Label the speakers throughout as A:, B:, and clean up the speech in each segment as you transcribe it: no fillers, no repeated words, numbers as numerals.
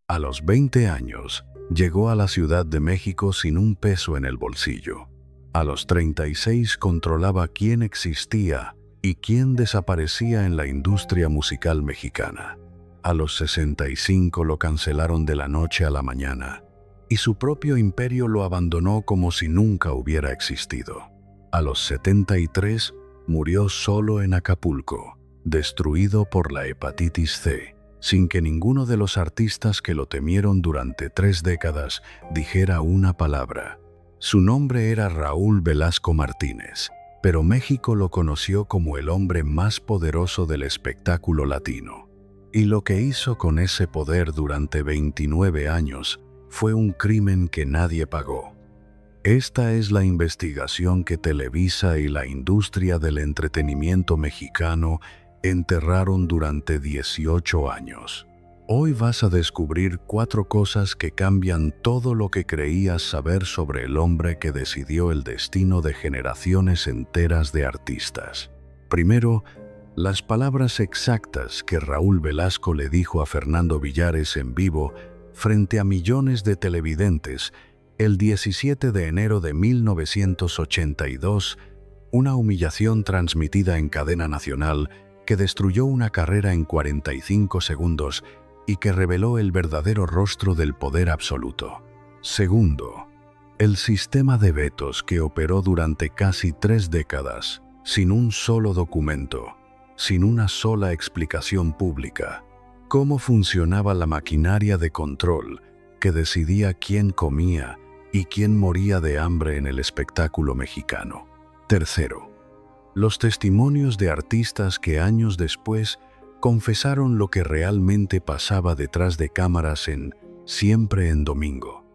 A: A los 20 años, llegó a la Ciudad de México sin un peso en el bolsillo. A los 36 controlaba quién existía y quién desaparecía en la industria musical mexicana. A los 65 lo cancelaron de la noche a la mañana, y su propio imperio lo abandonó como si nunca hubiera existido. A los 73 murió solo en Acapulco, destruido por la hepatitis C, sin que ninguno de los artistas que lo temieron durante 3 décadas dijera una palabra. Su nombre era Raúl Velasco Martínez, pero México lo conoció como el hombre más poderoso del espectáculo latino. Y lo que hizo con ese poder durante 29 años fue un crimen que nadie pagó. Esta es la investigación que Televisa y la industria del entretenimiento mexicano enterraron durante 18 años. Hoy vas a descubrir 4 cosas que cambian todo lo que creías saber sobre el hombre que decidió el destino de generaciones enteras de artistas. Primero, las palabras exactas que Raúl Velasco le dijo a Fernando Villares en vivo frente a millones de televidentes el 17 de enero de 1982, una humillación transmitida en cadena nacional que destruyó una carrera en 45 segundos y que reveló el verdadero rostro del poder absoluto. Segundo, el sistema de vetos que operó durante casi 3 décadas, sin un solo documento, sin una sola explicación pública. Cómo funcionaba la maquinaria de control que decidía quién comía y quién moría de hambre en el espectáculo mexicano. Tercero, los testimonios de artistas que años después confesaron lo que realmente pasaba detrás de cámaras en Siempre en Domingo.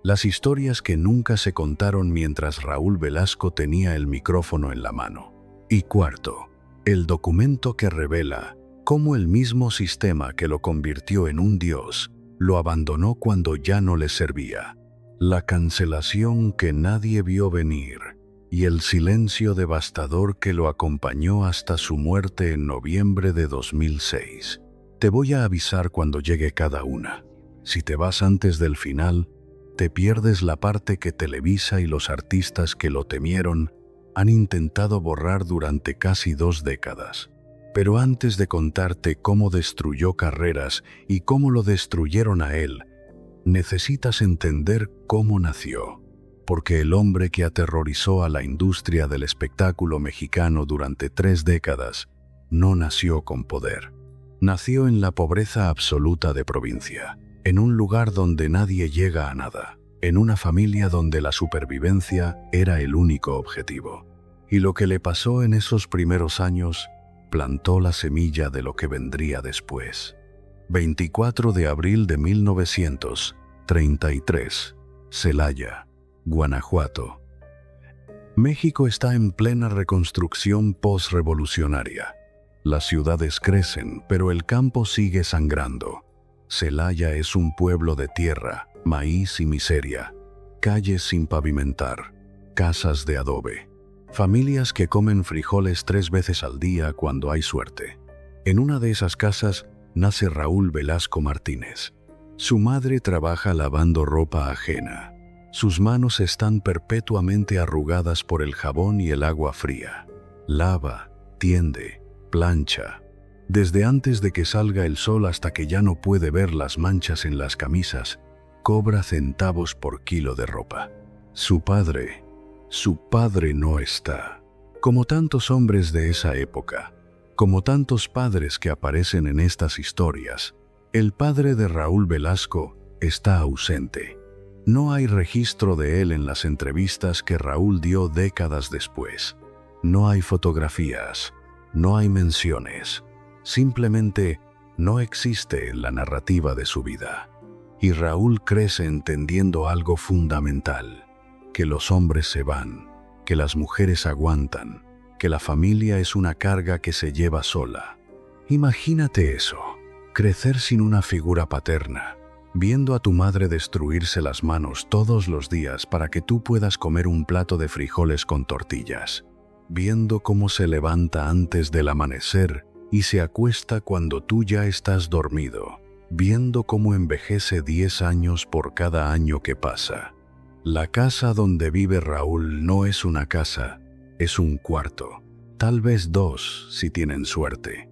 A: Las historias que nunca se contaron mientras Raúl Velasco tenía el micrófono en la mano. Y cuarto, el documento que revela cómo el mismo sistema que lo convirtió en un dios lo abandonó cuando ya no le servía. La cancelación que nadie vio venir y el silencio devastador que lo acompañó hasta su muerte en noviembre de 2006. Te voy a avisar cuando llegue cada una. Si te vas antes del final, te pierdes la parte que Televisa y los artistas que lo temieron han intentado borrar durante casi 2 décadas. Pero antes de contarte cómo destruyó carreras y cómo lo destruyeron a él, necesitas entender cómo nació. Porque el hombre que aterrorizó a la industria del espectáculo mexicano durante 3 décadas no nació con poder. Nació en la pobreza absoluta de provincia, en un lugar donde nadie llega a nada, en una familia donde la supervivencia era el único objetivo. Y lo que le pasó en esos primeros años plantó la semilla de lo que vendría después. 24 de abril de 1933, Celaya, Guanajuato. México está en plena reconstrucción postrevolucionaria. Las ciudades crecen, pero el campo sigue sangrando. Celaya es un pueblo de tierra, maíz y miseria, calles sin pavimentar, casas de adobe, familias que comen frijoles 3 veces al día cuando hay suerte. En una de esas casas nace Raúl Velasco Martínez. Su madre trabaja lavando ropa ajena. Sus manos están perpetuamente arrugadas por el jabón y el agua fría. Lava, tiende, plancha. Desde antes de que salga el sol hasta que ya no puede ver las manchas en las camisas, cobra centavos por kilo de ropa. Su padre no está. Como tantos hombres de esa época, como tantos padres que aparecen en estas historias, el padre de Raúl Velasco está ausente. No hay registro de él en las entrevistas que Raúl dio décadas después. No hay fotografías, no hay menciones. Simplemente no existe en la narrativa de su vida. Y Raúl crece entendiendo algo fundamental: que los hombres se van, que las mujeres aguantan, que la familia es una carga que se lleva sola. Imagínate eso, crecer sin una figura paterna, viendo a tu madre destruirse las manos todos los días para que tú puedas comer un plato de frijoles con tortillas, viendo cómo se levanta antes del amanecer y se acuesta cuando tú ya estás dormido, viendo cómo envejece 10 años por cada año que pasa. La casa donde vive Raúl no es una casa, es un cuarto, tal vez 2 si tienen suerte.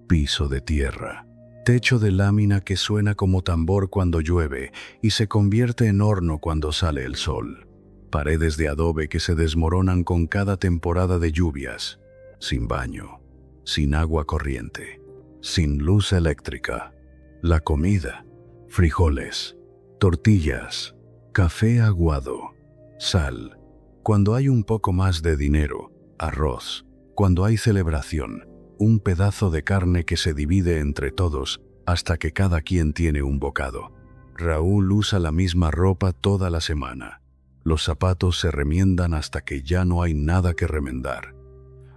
A: Piso de tierra, techo de lámina que suena como tambor cuando llueve y se convierte en horno cuando sale el sol. Paredes de adobe que se desmoronan con cada temporada de lluvias, sin baño, sin agua corriente, sin luz eléctrica. La comida, frijoles, tortillas, café aguado, sal. Cuando hay un poco más de dinero, arroz. Cuando hay celebración, un pedazo de carne que se divide entre todos hasta que cada quien tiene un bocado. Raúl usa la misma ropa toda la semana. Los zapatos se remiendan hasta que ya no hay nada que remendar.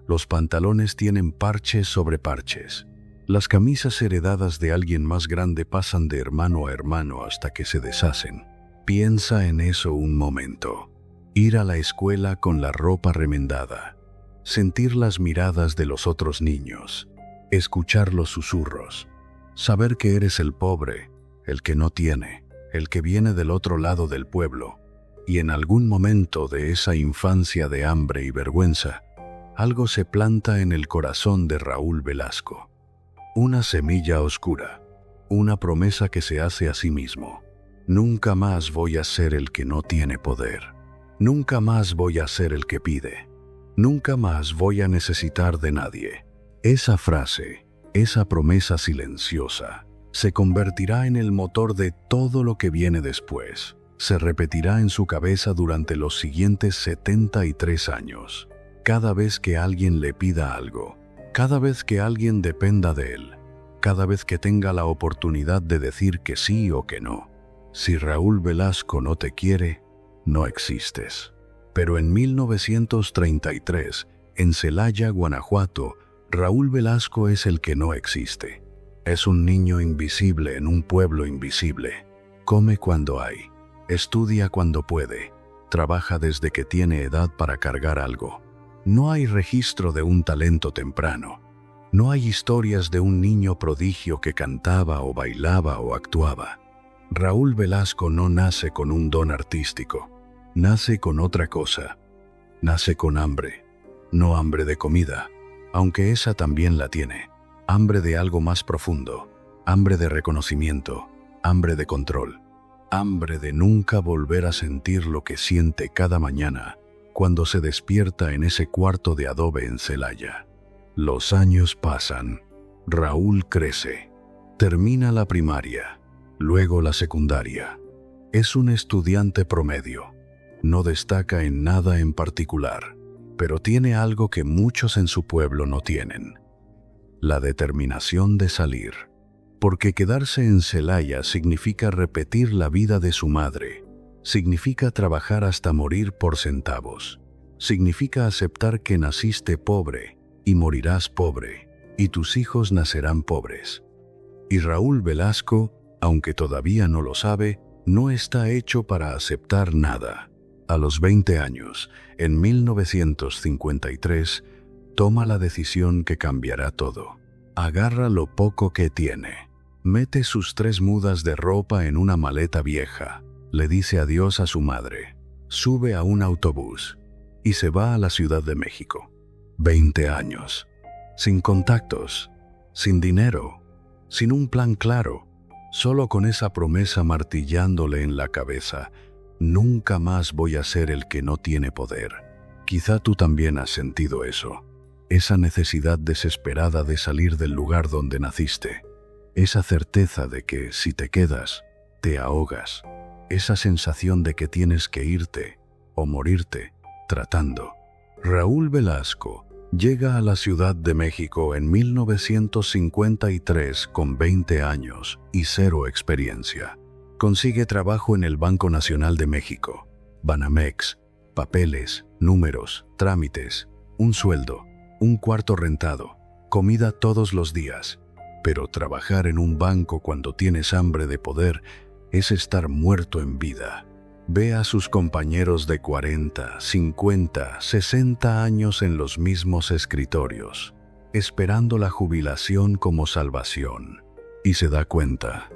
A: Los pantalones tienen parches sobre parches. Las camisas heredadas de alguien más grande pasan de hermano a hermano hasta que se deshacen. Piensa en eso un momento. Ir a la escuela con la ropa remendada. Sentir las miradas de los otros niños. Escuchar los susurros. Saber que eres el pobre, el que no tiene, el que viene del otro lado del pueblo. Y en algún momento de esa infancia de hambre y vergüenza, algo se planta en el corazón de Raúl Velasco. Una semilla oscura, una promesa que se hace a sí mismo. Nunca más voy a ser el que no tiene poder. Nunca más voy a ser el que pide. Nunca más voy a necesitar de nadie. Esa frase, esa promesa silenciosa, se convertirá en el motor de todo lo que viene después. Se repetirá en su cabeza durante los siguientes 73 años. Cada vez que alguien le pida algo, cada vez que alguien dependa de él, cada vez que tenga la oportunidad de decir que sí o que no. Si Raúl Velasco no te quiere, no existes. Pero en 1933, en Celaya, Guanajuato, Raúl Velasco es el que no existe. Es un niño invisible en un pueblo invisible. Come cuando hay, estudia cuando puede, trabaja desde que tiene edad para cargar algo. No hay registro de un talento temprano. No hay historias de un niño prodigio que cantaba o bailaba o actuaba. Raúl Velasco no nace con un don artístico. Nace con otra cosa. Nace con hambre. No hambre de comida, aunque esa también la tiene. Hambre de algo más profundo. Hambre de reconocimiento. Hambre de control. Hambre de nunca volver a sentir lo que siente cada mañana cuando se despierta en ese cuarto de adobe en Celaya. Los años pasan. Raúl crece. Termina la primaria, luego la secundaria. Es un estudiante promedio. No destaca en nada en particular, pero tiene algo que muchos en su pueblo no tienen: la determinación de salir. Porque quedarse en Celaya significa repetir la vida de su madre. Significa trabajar hasta morir por centavos. Significa aceptar que naciste pobre y morirás pobre, y tus hijos nacerán pobres. Y Raúl Velasco, aunque todavía no lo sabe, no está hecho para aceptar nada. A los 20 años, en 1953, toma la decisión que cambiará todo. Agarra lo poco que tiene. Mete sus 3 mudas de ropa en una maleta vieja. Le dice adiós a su madre. Sube a un autobús y se va a la Ciudad de México. 20 años. Sin contactos, sin dinero, sin un plan claro, solo con esa promesa martillándole en la cabeza: nunca más voy a ser el que no tiene poder. Quizá tú también has sentido eso. Esa necesidad desesperada de salir del lugar donde naciste. Esa certeza de que si te quedas, te ahogas. Esa sensación de que tienes que irte o morirte tratando. Raúl Velasco llega a la Ciudad de México en 1953 con 20 años y 0 experiencia. Consigue trabajo en el Banco Nacional de México, Banamex, papeles, números, trámites, un sueldo, un cuarto rentado, comida todos los días. Pero trabajar en un banco cuando tienes hambre de poder es estar muerto en vida. Ve a sus compañeros de 40, 50, 60 años en los mismos escritorios, esperando la jubilación como salvación, y se da cuenta: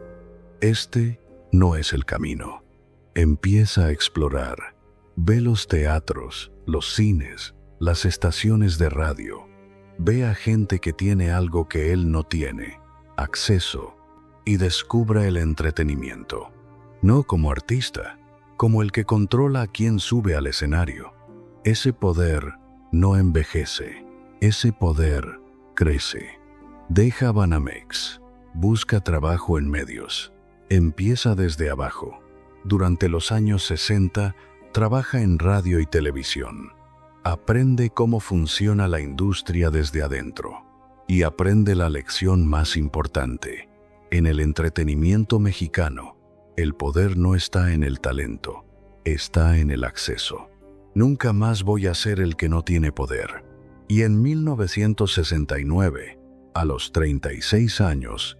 A: Este no es el camino. Empieza a explorar. Ve los teatros, los cines, las estaciones de radio. Ve a gente que tiene algo que él no tiene, acceso, y descubra el entretenimiento. No como artista, como el que controla a quien sube al escenario. Ese poder no envejece, ese poder crece. Deja Banamex, busca trabajo en medios, empieza desde abajo. Durante los años 60, trabaja en radio y televisión. Aprende cómo funciona la industria desde adentro y aprende la lección más importante. En el entretenimiento mexicano, el poder no está en el talento, está en el acceso. Nunca más voy a ser el que no tiene poder. Y en 1969, a los 36 años,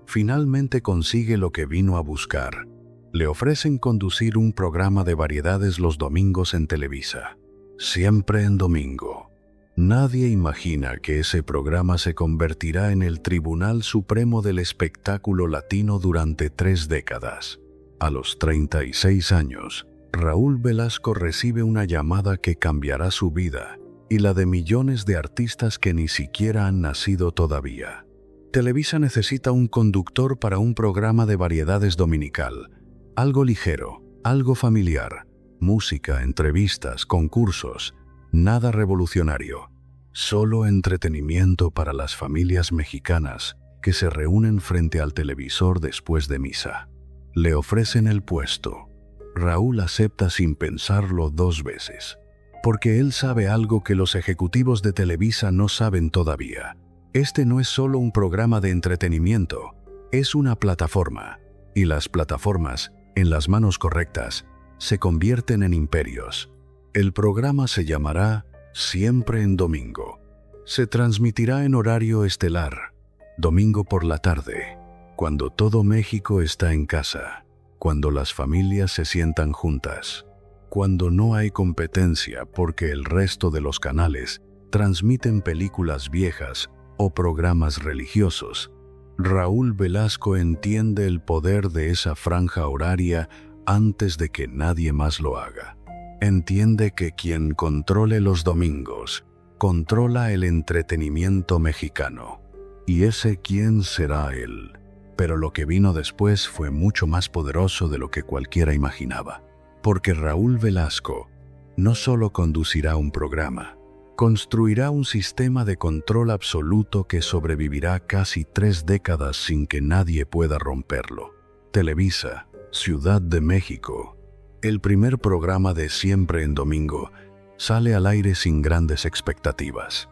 A: finalmente consigue lo que vino a buscar. Le ofrecen conducir un programa de variedades los domingos en Televisa. Siempre en domingo. Nadie imagina que ese programa se convertirá en el Tribunal Supremo del Espectáculo Latino durante 3 décadas. A los 36 años, Raúl Velasco recibe una llamada que cambiará su vida y la de millones de artistas que ni siquiera han nacido todavía. Televisa necesita un conductor para un programa de variedades dominical. Algo ligero, algo familiar. Música, entrevistas, concursos, nada revolucionario. Solo entretenimiento para las familias mexicanas que se reúnen frente al televisor después de misa. Le ofrecen el puesto. Raúl acepta sin pensarlo 2 veces, porque él sabe algo que los ejecutivos de Televisa no saben todavía. Este no es solo un programa de entretenimiento, es una plataforma, y las plataformas, en las manos correctas, se convierten en imperios. El programa se llamará Siempre en Domingo. Se transmitirá en horario estelar, domingo por la tarde, cuando todo México está en casa, cuando las familias se sientan juntas, cuando no hay competencia porque el resto de los canales transmiten películas viejas o programas religiosos. Raúl Velasco entiende el poder de esa franja horaria antes de que nadie más lo haga. Entiende que quien controle los domingos, controla el entretenimiento mexicano. Y ese quién será él. Pero lo que vino después fue mucho más poderoso de lo que cualquiera imaginaba. Porque Raúl Velasco no solo conducirá un programa, construirá un sistema de control absoluto que sobrevivirá casi 3 décadas sin que nadie pueda romperlo. Televisa, Ciudad de México. El primer programa de Siempre en Domingo sale al aire sin grandes expectativas.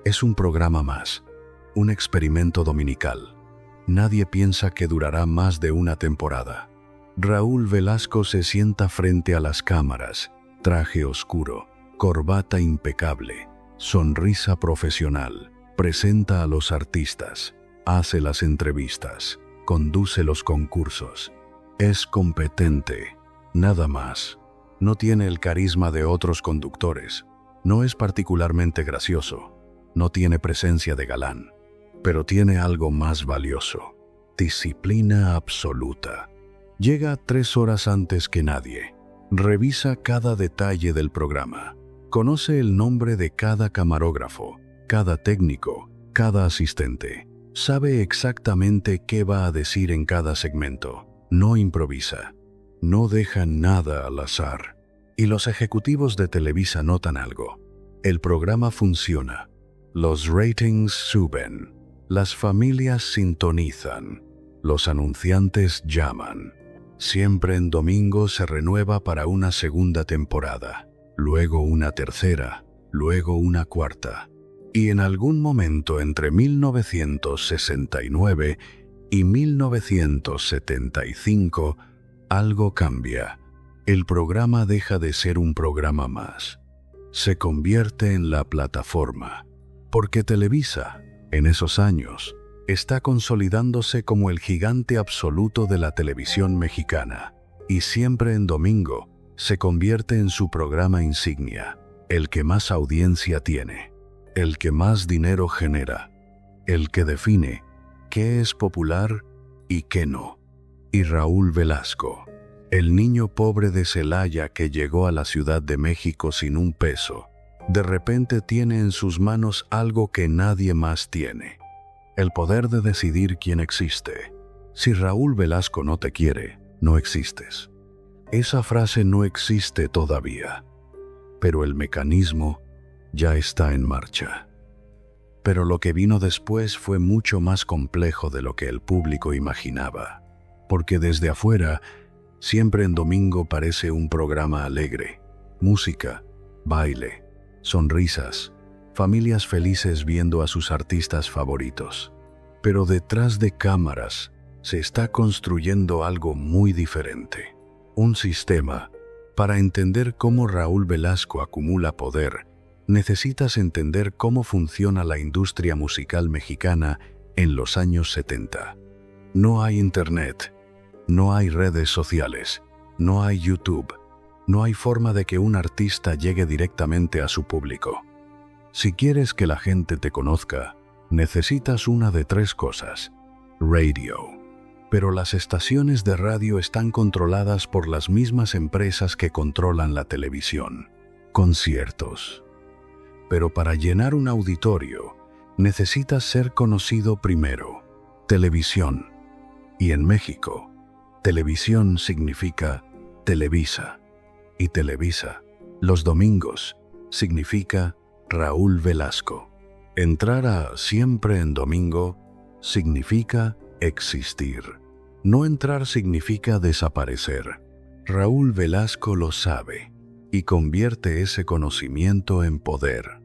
A: Es un programa más, un experimento dominical. Nadie piensa que durará más de una temporada. Raúl Velasco se sienta frente a las cámaras, traje oscuro, corbata impecable, sonrisa profesional, presenta a los artistas, hace las entrevistas, conduce los concursos. Es competente, nada más. No tiene el carisma de otros conductores. No es particularmente gracioso. No tiene presencia de galán. Pero tiene algo más valioso: disciplina absoluta. Llega 3 horas antes que nadie. Revisa cada detalle del programa. Conoce el nombre de cada camarógrafo, cada técnico, cada asistente. Sabe exactamente qué va a decir en cada segmento. No improvisa. No deja nada al azar. Y los ejecutivos de Televisa notan algo. El programa funciona. Los ratings suben. Las familias sintonizan. Los anunciantes llaman. Siempre en Domingo se renueva para una segunda temporada, luego una tercera, luego una cuarta. Y en algún momento entre 1969 y 1975, algo cambia. El programa deja de ser un programa más. Se convierte en la plataforma. Porque Televisa, en esos años, está consolidándose como el gigante absoluto de la televisión mexicana. Y Siempre en Domingo se convierte en su programa insignia, el que más audiencia tiene, el que más dinero genera, el que define qué es popular y qué no. y Raúl Velasco, el niño pobre de Celaya que llegó a la Ciudad de México sin un peso, de repente tiene en sus manos algo que nadie más tiene: el poder de decidir quién existe. Si Raúl Velasco no te quiere, no existes. Esa frase no existe todavía, pero el mecanismo ya está en marcha. Pero lo que vino después fue mucho más complejo de lo que el público imaginaba, porque desde afuera, Siempre en Domingo parece un programa alegre: música, baile, sonrisas, familias felices viendo a sus artistas favoritos. Pero detrás de cámaras se está construyendo algo muy diferente. Un sistema. Para entender cómo Raúl Velasco acumula poder, necesitas entender cómo funciona la industria musical mexicana en los años 70. No hay internet, no hay redes sociales, no hay YouTube, no hay forma de que un artista llegue directamente a su público. Si quieres que la gente te conozca, necesitas una de tres cosas: radio. Pero las estaciones de radio están controladas por las mismas empresas que controlan la televisión. Conciertos. Pero para llenar un auditorio, necesitas ser conocido primero. Televisión. Y en México, televisión significa Televisa. Y Televisa, los domingos, significa Raúl Velasco. Entrar a Siempre en Domingo significa existir. No entrar significa desaparecer. Raúl Velasco lo sabe y convierte ese conocimiento en poder.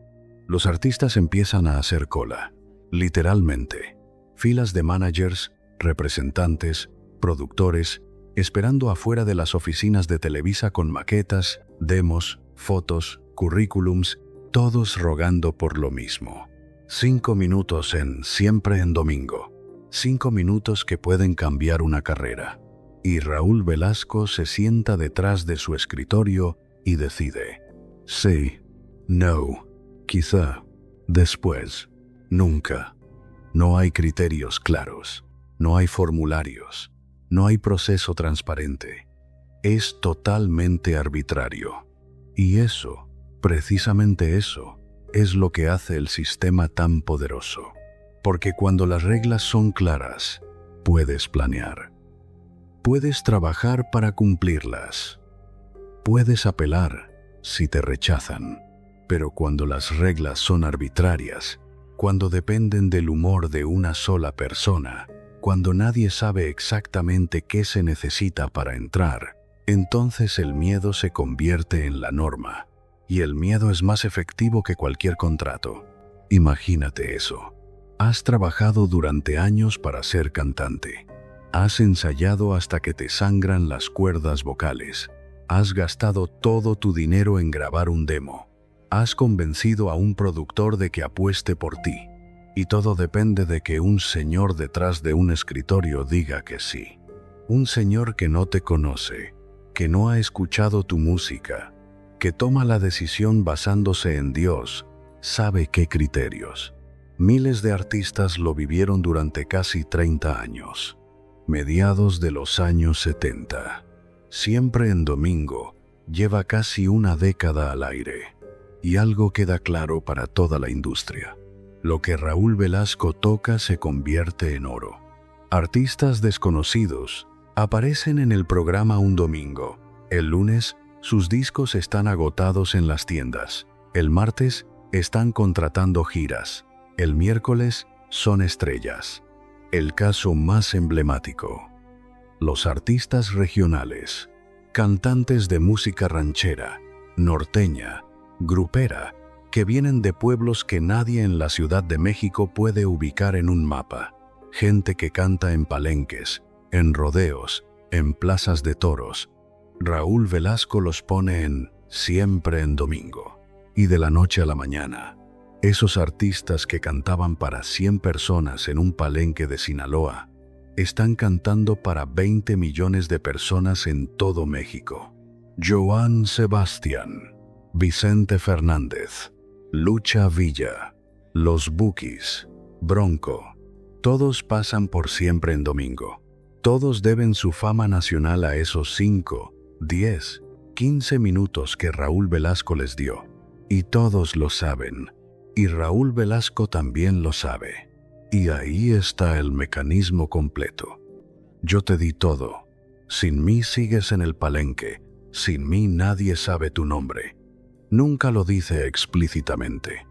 A: Los artistas empiezan a hacer cola, literalmente. Filas de managers, representantes, productores, esperando afuera de las oficinas de Televisa con maquetas, demos, fotos, currículums, todos rogando por lo mismo. 5 minutos en Siempre en Domingo. 5 minutos que pueden cambiar una carrera. Y Raúl Velasco se sienta detrás de su escritorio y decide: sí, no, quizá, después, nunca. No hay criterios claros, no hay formularios, no hay proceso transparente. Es totalmente arbitrario. Y eso, precisamente eso, es lo que hace el sistema tan poderoso. Porque cuando las reglas son claras, puedes planear. Puedes trabajar para cumplirlas. Puedes apelar si te rechazan. Pero cuando las reglas son arbitrarias, cuando dependen del humor de una sola persona, cuando nadie sabe exactamente qué se necesita para entrar, entonces el miedo se convierte en la norma. Y el miedo es más efectivo que cualquier contrato. Imagínate eso. Has trabajado durante años para ser cantante. Has ensayado hasta que te sangran las cuerdas vocales. Has gastado todo tu dinero en grabar un demo. Has convencido a un productor de que apueste por ti. Y todo depende de que un señor detrás de un escritorio diga que sí. Un señor que no te conoce, que no ha escuchado tu música, que toma la decisión basándose en Dios, sabe qué criterios. Miles de artistas lo vivieron durante casi 30 años. Mediados de los años 70. Siempre en Domingo lleva casi una década al aire. Y algo queda claro para toda la industria. Lo que Raúl Velasco toca se convierte en oro. Artistas desconocidos aparecen en el programa un domingo. El lunes, sus discos están agotados en las tiendas. El martes, están contratando giras. El miércoles, son estrellas. El caso más emblemático: los artistas regionales, cantantes de música ranchera, norteña, grupera, que vienen de pueblos que nadie en la Ciudad de México puede ubicar en un mapa. Gente que canta en palenques, en rodeos, en plazas de toros. Raúl Velasco los pone en Siempre en Domingo. Y de la noche a la mañana, esos artistas que cantaban para 100 personas en un palenque de Sinaloa, están cantando para 20 millones de personas en todo México. Joan Sebastián, Vicente Fernández, Lucha Villa, Los Bukis, Bronco, todos pasan por Siempre en Domingo. Todos deben su fama nacional a esos 5, 10, 15 minutos que Raúl Velasco les dio. Y todos lo saben. Y Raúl Velasco también lo sabe. Y ahí está el mecanismo completo. Yo te di todo. Sin mí sigues en el palenque. Sin mí nadie sabe tu nombre. Nunca lo dice explícitamente.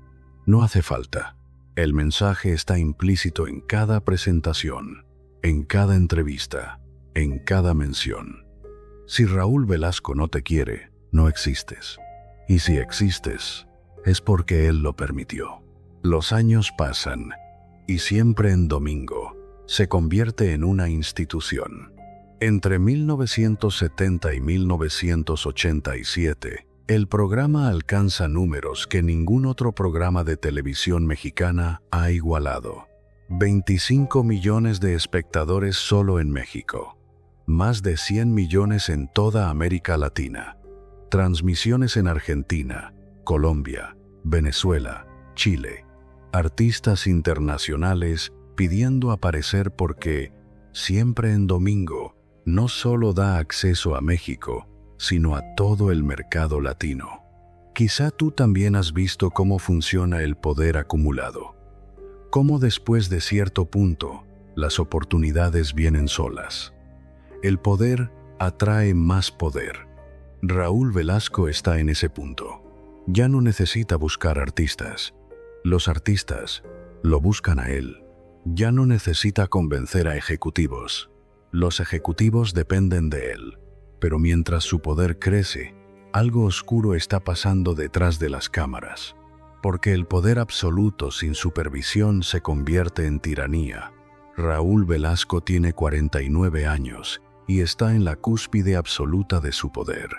A: No hace falta. El mensaje está implícito en cada presentación, en cada entrevista, en cada mención. Si Raúl Velasco no te quiere, no existes. Y si existes, es porque él lo permitió. Los años pasan, y siempre en domingo se convierte en una institución. Entre 1970 y 1987, el programa alcanza números que ningún otro programa de televisión mexicana ha igualado. 25 millones de espectadores solo en México. Más de 100 millones en toda América Latina. Transmisiones en Argentina, Colombia, Venezuela, Chile. Artistas internacionales pidiendo aparecer porque, siempre en domingo, no solo da acceso a México, sino a todo el mercado latino. Quizá tú también has visto cómo funciona el poder acumulado. Cómo después de cierto punto, las oportunidades vienen solas. El poder atrae más poder. Raúl Velasco está en ese punto. Ya no necesita buscar artistas. Los artistas lo buscan a él. Ya no necesita convencer a ejecutivos. Los ejecutivos dependen de él. Pero mientras su poder crece, algo oscuro está pasando detrás de las cámaras. Porque el poder absoluto sin supervisión se convierte en tiranía. Raúl Velasco tiene 49 años y está en la cúspide absoluta de su poder.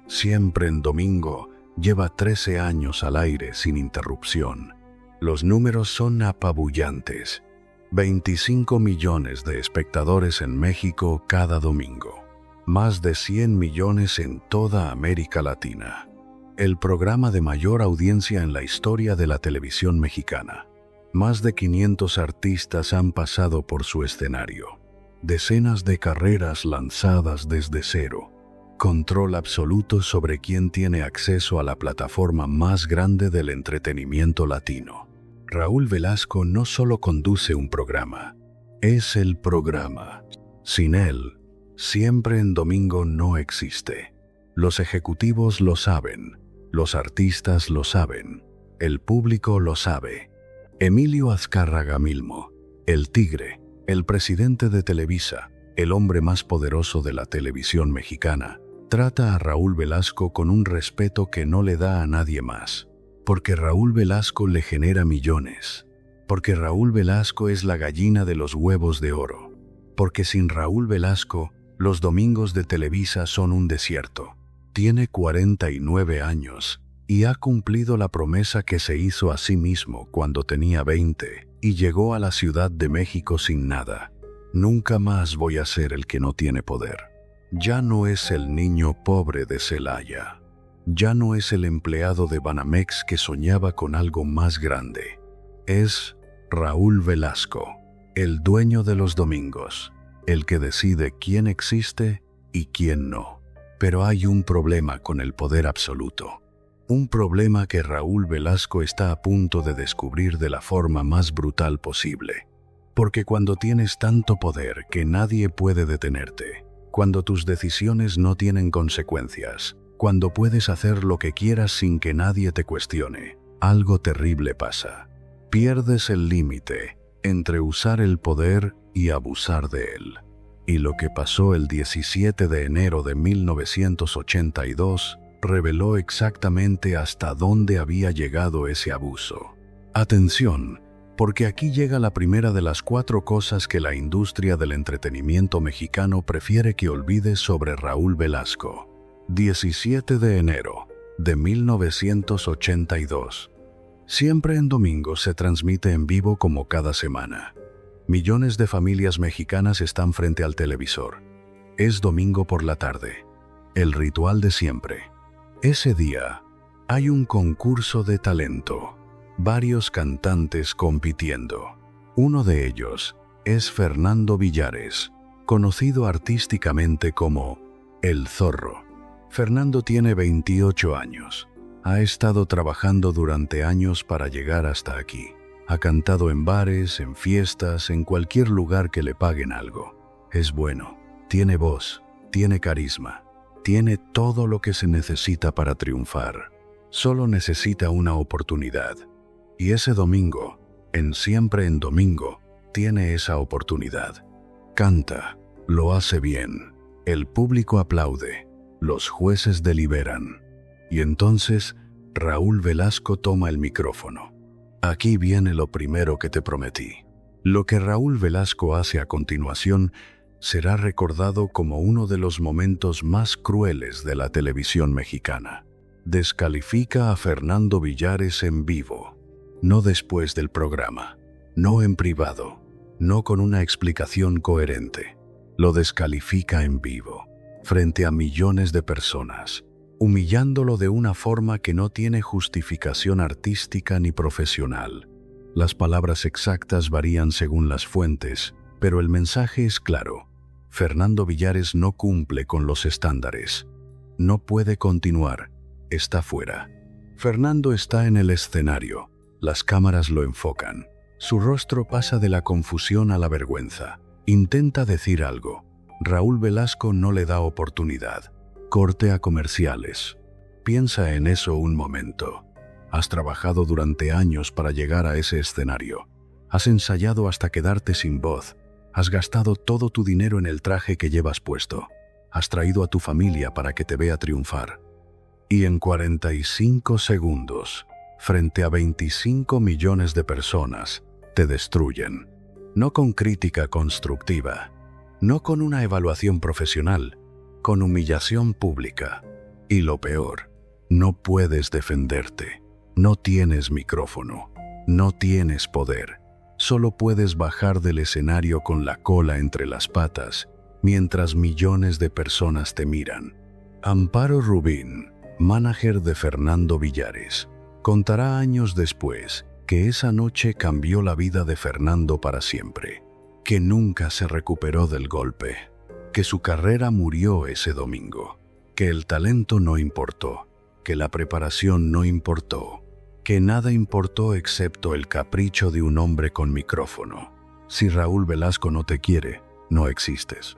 A: Siempre en domingo, lleva 13 años al aire sin interrupción. Los números son apabullantes. 25 millones de espectadores en México cada domingo. Más de 100 millones en toda América Latina. El programa de mayor audiencia en la historia de la televisión mexicana. Más de 500 artistas han pasado por su escenario. Decenas de carreras lanzadas desde cero. Control absoluto sobre quién tiene acceso a la plataforma más grande del entretenimiento latino. Raúl Velasco no solo conduce un programa, es el programa. Sin él, siempre en domingo no existe. Los ejecutivos lo saben, los artistas lo saben, el público lo sabe. Emilio Azcárraga Milmo, el Tigre, el presidente de Televisa, el hombre más poderoso de la televisión mexicana, trata a Raúl Velasco con un respeto que no le da a nadie más. Porque Raúl Velasco le genera millones. Porque Raúl Velasco es la gallina de los huevos de oro. Porque sin Raúl Velasco, los domingos de Televisa son un desierto. Tiene 49 años y ha cumplido la promesa que se hizo a sí mismo cuando tenía 20 y llegó a la Ciudad de México sin nada. Nunca más voy a ser el que no tiene poder. Ya no es el niño pobre de Celaya. Ya no es el empleado de Banamex que soñaba con algo más grande. Es Raúl Velasco, el dueño de los domingos, el que decide quién existe y quién no. Pero hay un problema con el poder absoluto. Un problema que Raúl Velasco está a punto de descubrir de la forma más brutal posible. Porque cuando tienes tanto poder que nadie puede detenerte, cuando tus decisiones no tienen consecuencias, cuando puedes hacer lo que quieras sin que nadie te cuestione, algo terrible pasa. Pierdes el límite entre usar el poder y abusar de él. Y lo que pasó el 17 de enero de 1982 reveló exactamente hasta dónde había llegado ese abuso. Atención, porque aquí llega la primera de las 4 cosas que la industria del entretenimiento mexicano prefiere que olvides sobre Raúl Velasco. 17 de enero de 1982. Siempre en domingo se transmite en vivo como cada semana. Millones de familias mexicanas están frente al televisor. Es domingo por la tarde. El ritual de siempre. Ese día hay un concurso de talento. Varios cantantes compitiendo. Uno de ellos es Fernando Villares, conocido artísticamente como El Zorro. Fernando tiene 28 años. Ha estado trabajando durante años para llegar hasta aquí. Ha cantado en bares, en fiestas, en cualquier lugar que le paguen algo. Es bueno, tiene voz, tiene carisma, tiene todo lo que se necesita para triunfar. Solo necesita una oportunidad. Y ese domingo, en Siempre en Domingo, tiene esa oportunidad. Canta, lo hace bien, el público aplaude, los jueces deliberan. Y entonces, Raúl Velasco toma el micrófono. Aquí viene lo primero que te prometí. Lo que Raúl Velasco hace a continuación será recordado como uno de los momentos más crueles de la televisión mexicana. Descalifica a Fernando Villares en vivo, no después del programa, no en privado, no con una explicación coherente. Lo descalifica en vivo, frente a millones de personas, humillándolo de una forma que no tiene justificación artística ni profesional. Las palabras exactas varían según las fuentes, pero el mensaje es claro. Fernando Villares no cumple con los estándares. No puede continuar. Está fuera. Fernando está en el escenario. Las cámaras lo enfocan. Su rostro pasa de la confusión a la vergüenza. Intenta decir algo. Raúl Velasco no le da oportunidad. Corte a comerciales. Piensa en eso un momento. Has trabajado durante años para llegar a ese escenario. Has ensayado hasta quedarte sin voz. Has gastado todo tu dinero en el traje que llevas puesto. Has traído a tu familia para que te vea triunfar. Y en 45 segundos, frente a 25 millones de personas, te destruyen. No con crítica constructiva, no con una evaluación profesional, con humillación pública. Y lo peor, no puedes defenderte. No tienes micrófono, no tienes poder. Solo puedes bajar del escenario con la cola entre las patas, mientras millones de personas te miran. Amparo Rubín, manager de Fernando Villares, contará años después que esa noche cambió la vida de Fernando para siempre, que nunca se recuperó del golpe, que su carrera murió ese domingo, que el talento no importó, que la preparación no importó, que nada importó excepto el capricho de un hombre con micrófono. Si Raúl Velasco no te quiere, no existes.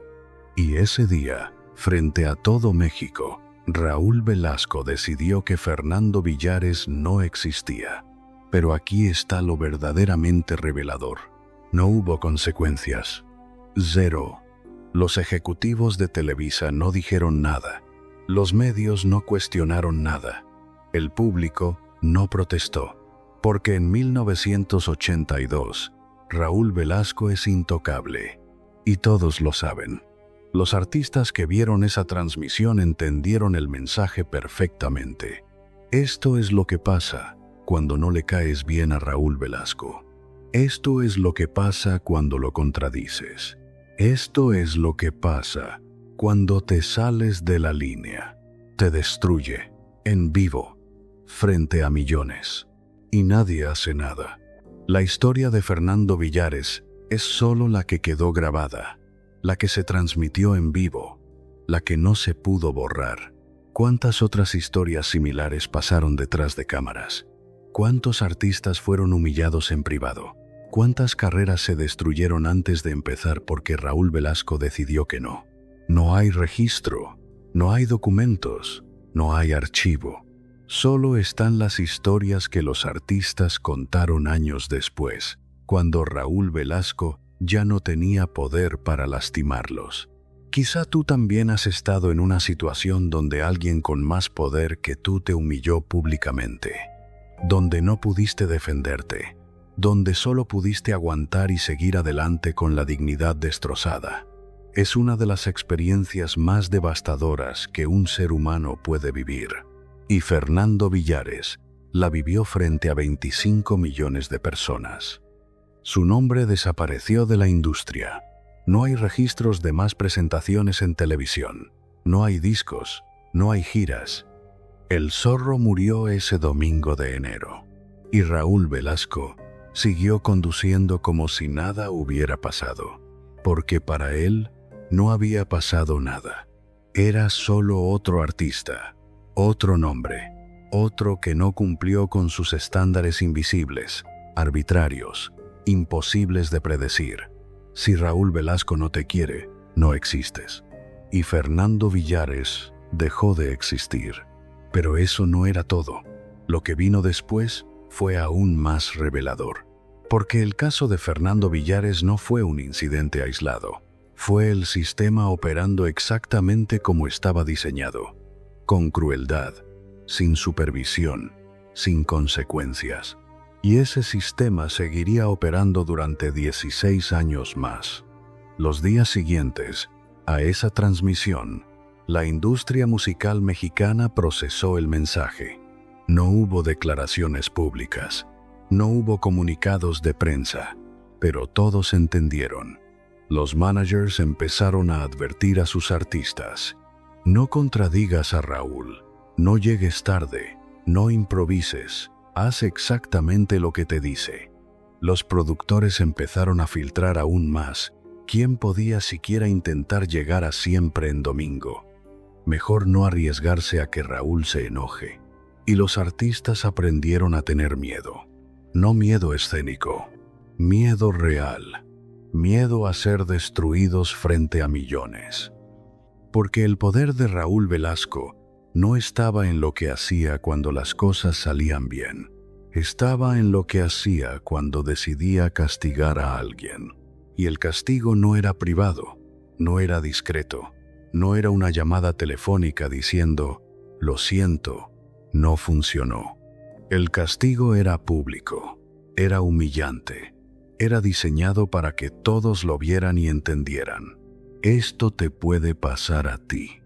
A: Y ese día, frente a todo México, Raúl Velasco decidió que Fernando Villares no existía. Pero aquí está lo verdaderamente revelador. No hubo consecuencias. Cero. Los ejecutivos de Televisa no dijeron nada. Los medios no cuestionaron nada. El público no protestó. Porque en 1982, Raúl Velasco es intocable. Y todos lo saben. Los artistas que vieron esa transmisión entendieron el mensaje perfectamente. Esto es lo que pasa cuando no le caes bien a Raúl Velasco. Esto es lo que pasa cuando lo contradices. Esto es lo que pasa cuando te sales de la línea. Te destruye, en vivo, frente a millones. Y nadie hace nada. La historia de Fernando Villares es solo la que quedó grabada, la que se transmitió en vivo, la que no se pudo borrar. ¿Cuántas otras historias similares pasaron detrás de cámaras? ¿Cuántos artistas fueron humillados en privado? ¿Cuántas carreras se destruyeron antes de empezar porque Raúl Velasco decidió que no? No hay registro, no hay documentos, no hay archivo. Solo están las historias que los artistas contaron años después, cuando Raúl Velasco ya no tenía poder para lastimarlos. Quizá tú también has estado en una situación donde alguien con más poder que tú te humilló públicamente, donde no pudiste defenderte, donde solo pudiste aguantar y seguir adelante con la dignidad destrozada. Es una de las experiencias más devastadoras que un ser humano puede vivir. Y Fernando Villares la vivió frente a 25 millones de personas. Su nombre desapareció de la industria. No hay registros de más presentaciones en televisión. No hay discos, no hay giras. El Zorro murió ese domingo de enero. Y Raúl Velasco siguió conduciendo como si nada hubiera pasado. Porque para él, No había pasado nada. Era solo otro artista, otro nombre, otro que no cumplió con sus estándares invisibles, arbitrarios, imposibles de predecir. Si Raúl Velasco no te quiere, no existes. Y Fernando Villares dejó de existir. Pero eso no era todo. Lo que vino después fue aún más revelador. Porque el caso de Fernando Villares no fue un incidente aislado. Fue el sistema operando exactamente como estaba diseñado, con crueldad, sin supervisión, sin consecuencias. Y ese sistema seguiría operando durante 16 años más. Los días siguientes a esa transmisión, la industria musical mexicana procesó el mensaje. No hubo declaraciones públicas, no hubo comunicados de prensa, pero todos entendieron. Los managers empezaron a advertir a sus artistas: no contradigas a Raúl, no llegues tarde, no improvises, haz exactamente lo que te dice. Los productores empezaron a filtrar aún más quién podía siquiera intentar llegar a Siempre en domingo. Mejor no arriesgarse a que Raúl se enoje. Y los artistas aprendieron a tener miedo. No miedo escénico, miedo real. Miedo a ser destruidos frente a millones. Porque el poder de Raúl Velasco no estaba en lo que hacía cuando las cosas salían bien. Estaba en lo que hacía cuando decidía castigar a alguien. Y el castigo no era privado, no era discreto, no era una llamada telefónica diciendo: lo siento, no funcionó. El castigo era público, era humillante. Era diseñado para que todos lo vieran y entendieran. Esto te puede pasar a ti.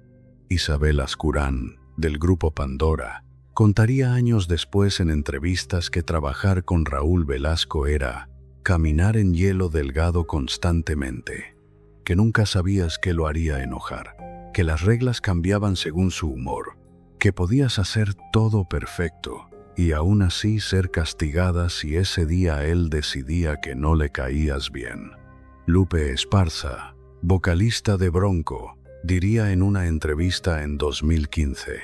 A: Isabel Ascurán, del grupo Pandora, contaría años después en entrevistas que trabajar con Raúl Velasco era caminar en hielo delgado constantemente, que nunca sabías qué lo haría enojar, que las reglas cambiaban según su humor, que podías hacer todo perfecto y aún así ser castigada si ese día él decidía que no le caías bien. Lupe Esparza, vocalista de Bronco, diría en una entrevista en 2015: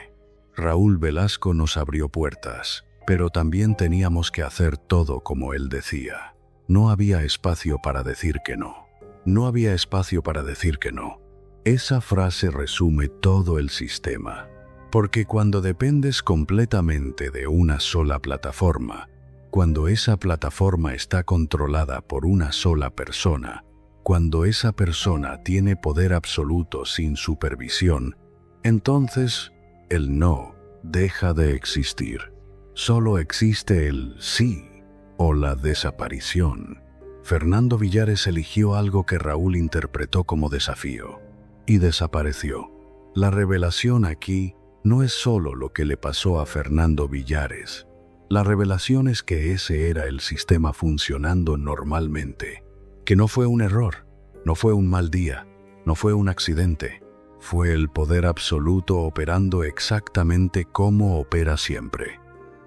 A: Raúl Velasco nos abrió puertas, pero también teníamos que hacer todo como él decía. No había espacio para decir que no. No había espacio para decir que no. Esa frase resume todo el sistema. Porque cuando dependes completamente de una sola plataforma, cuando esa plataforma está controlada por una sola persona, cuando esa persona tiene poder absoluto sin supervisión, entonces el no deja de existir. Solo existe el sí o la desaparición. Fernando Villares eligió algo que Raúl interpretó como desafío y desapareció. La revelación aquí no es solo lo que le pasó a Fernando Villares. La revelación es que ese era el sistema funcionando normalmente, que no fue un error, no fue un mal día, no fue un accidente, fue el poder absoluto operando exactamente como opera siempre,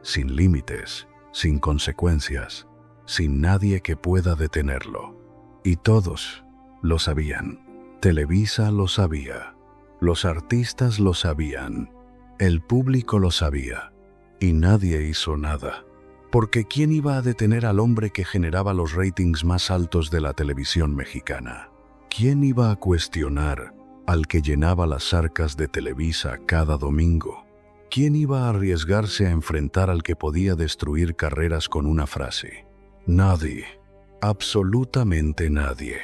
A: sin límites, sin consecuencias, sin nadie que pueda detenerlo. Y todos lo sabían. Televisa lo sabía, los artistas lo sabían, el público lo sabía, y nadie hizo nada. Porque ¿quién iba a detener al hombre que generaba los ratings más altos de la televisión mexicana? ¿Quién iba a cuestionar al que llenaba las arcas de Televisa cada domingo? ¿Quién iba a arriesgarse a enfrentar al que podía destruir carreras con una frase? Nadie, absolutamente nadie.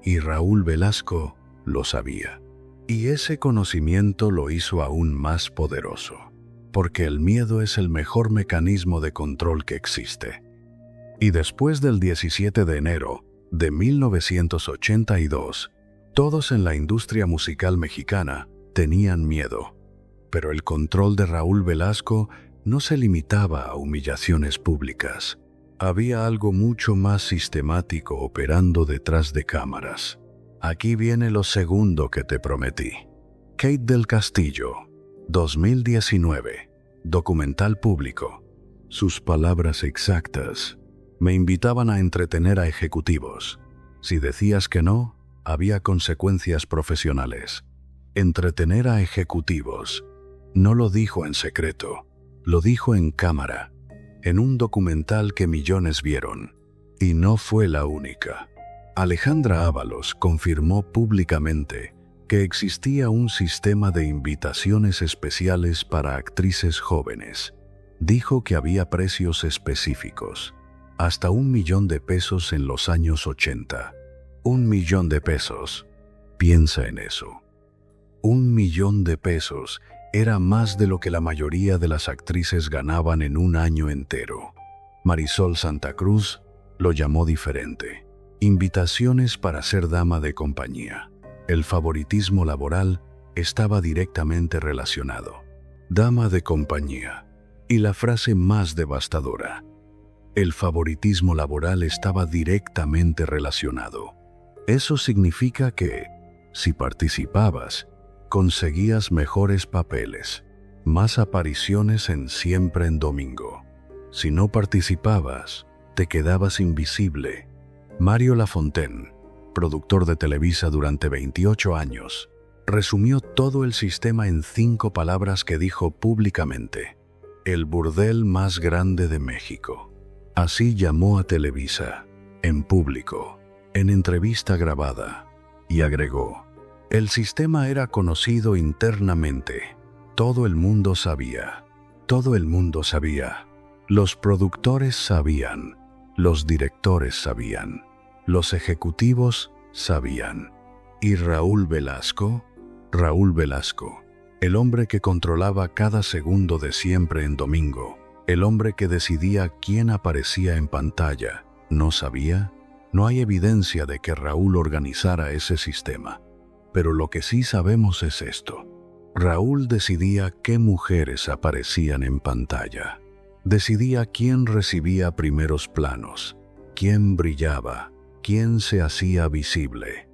A: Y Raúl Velasco lo sabía. Y ese conocimiento lo hizo aún más poderoso, porque el miedo es el mejor mecanismo de control que existe. Y después del 17 de enero de 1982, todos en la industria musical mexicana tenían miedo. Pero el control de Raúl Velasco no se limitaba a humillaciones públicas. Había algo mucho más sistemático operando detrás de cámaras. Aquí viene lo segundo que te prometí. Kate del Castillo, 2019, documental público. Sus palabras exactas: me invitaban a entretener a ejecutivos. Si decías que no, había consecuencias profesionales. Entretener a ejecutivos. No lo dijo en secreto, lo dijo en cámara, en un documental que millones vieron. Y no fue la única. Alejandra Ábalos confirmó públicamente que existía un sistema de invitaciones especiales para actrices jóvenes. Dijo que había precios específicos, hasta $1.000.000 en los años 80. $1.000.000. Piensa en eso. $1.000.000 era más de lo que la mayoría de las actrices ganaban en un año entero. Marisol Santa Cruz lo llamó diferente. Invitaciones para ser dama de compañía. El favoritismo laboral estaba directamente relacionado. Dama de compañía. Y la frase más devastadora. El favoritismo laboral estaba directamente relacionado. Eso significa que, si participabas, conseguías mejores papeles, más apariciones en Siempre en Domingo. Si no participabas, te quedabas invisible. Mario Lafontaine, productor de Televisa durante 28 años, resumió todo el sistema en 5 palabras que dijo públicamente: el burdel más grande de México. Así llamó a Televisa, en público, en entrevista grabada, y agregó: el sistema era conocido internamente. Todo el mundo sabía. Todo el mundo sabía. Los productores sabían. Los directores sabían. Los ejecutivos sabían. ¿Y Raúl Velasco? Raúl Velasco, el hombre que controlaba cada segundo de Siempre en Domingo, el hombre que decidía quién aparecía en pantalla, ¿no sabía? No hay evidencia de que Raúl organizara ese sistema. Pero lo que sí sabemos es esto. Raúl decidía qué mujeres aparecían en pantalla. Decidía quién recibía primeros planos, quién brillaba, quién se hacía visible.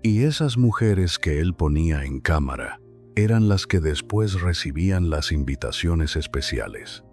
A: Y esas mujeres que él ponía en cámara eran las que después recibían las invitaciones especiales.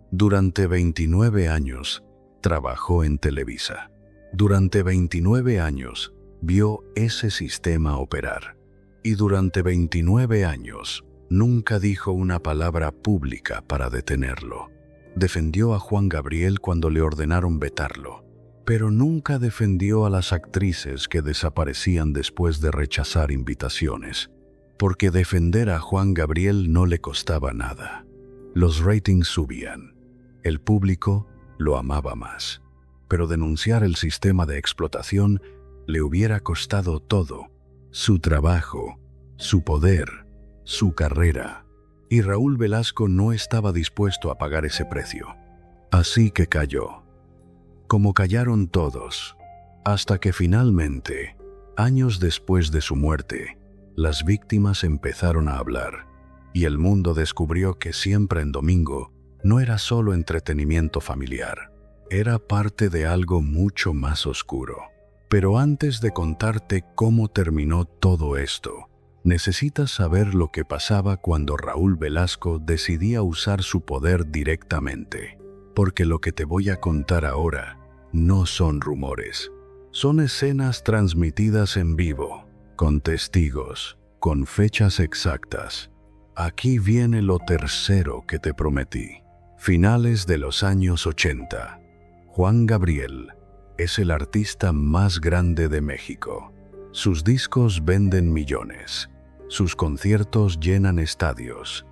A: Durante 29 años trabajó en Televisa. Durante 29 años vio ese sistema operar. Y durante 29 años nunca dijo una palabra pública para detenerlo. Defendió a Juan Gabriel cuando le ordenaron vetarlo, pero nunca defendió a las actrices que desaparecían después de rechazar invitaciones, porque defender a Juan Gabriel no le costaba nada. Los ratings subían, el público lo amaba más, pero denunciar el sistema de explotación le hubiera costado todo: su trabajo, su poder, su carrera. Y Raúl Velasco no estaba dispuesto a pagar ese precio. Así que calló. Como callaron todos, hasta que finalmente, años después de su muerte, las víctimas empezaron a hablar, y el mundo descubrió que Siempre en Domingo no era solo entretenimiento familiar, era parte de algo mucho más oscuro. Pero antes de contarte cómo terminó todo esto, necesitas saber lo que pasaba cuando Raúl Velasco decidía usar su poder directamente, porque lo que te voy a contar ahora no son rumores, son escenas transmitidas en vivo, con testigos, con fechas exactas. Aquí viene lo tercero que te prometí. Finales de los años 80. Juan Gabriel es el artista más grande de México. Sus discos venden millones. Sus conciertos llenan estadios.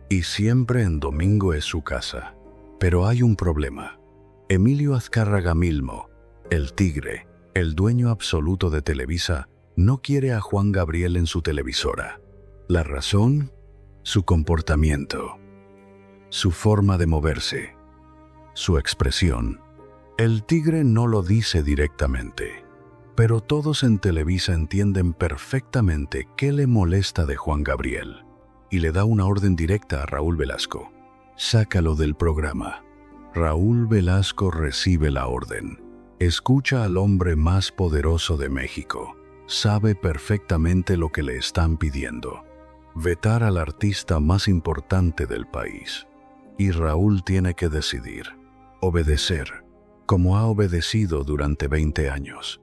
A: Y Siempre en Domingo es su casa. Pero hay un problema. Emilio Azcárraga Milmo, el Tigre, el dueño absoluto de Televisa, no quiere a Juan Gabriel en su televisora. ¿La razón? Su comportamiento. Su forma de moverse. Su expresión. El Tigre no lo dice directamente, pero todos en Televisa entienden perfectamente qué le molesta de Juan Gabriel, y le da una orden directa a Raúl Velasco: sácalo del programa. Raúl Velasco recibe la orden. Escucha al hombre más poderoso de México. Sabe perfectamente lo que le están pidiendo: vetar al artista más importante del país. Y Raúl tiene que decidir: obedecer, como ha obedecido durante 20 años,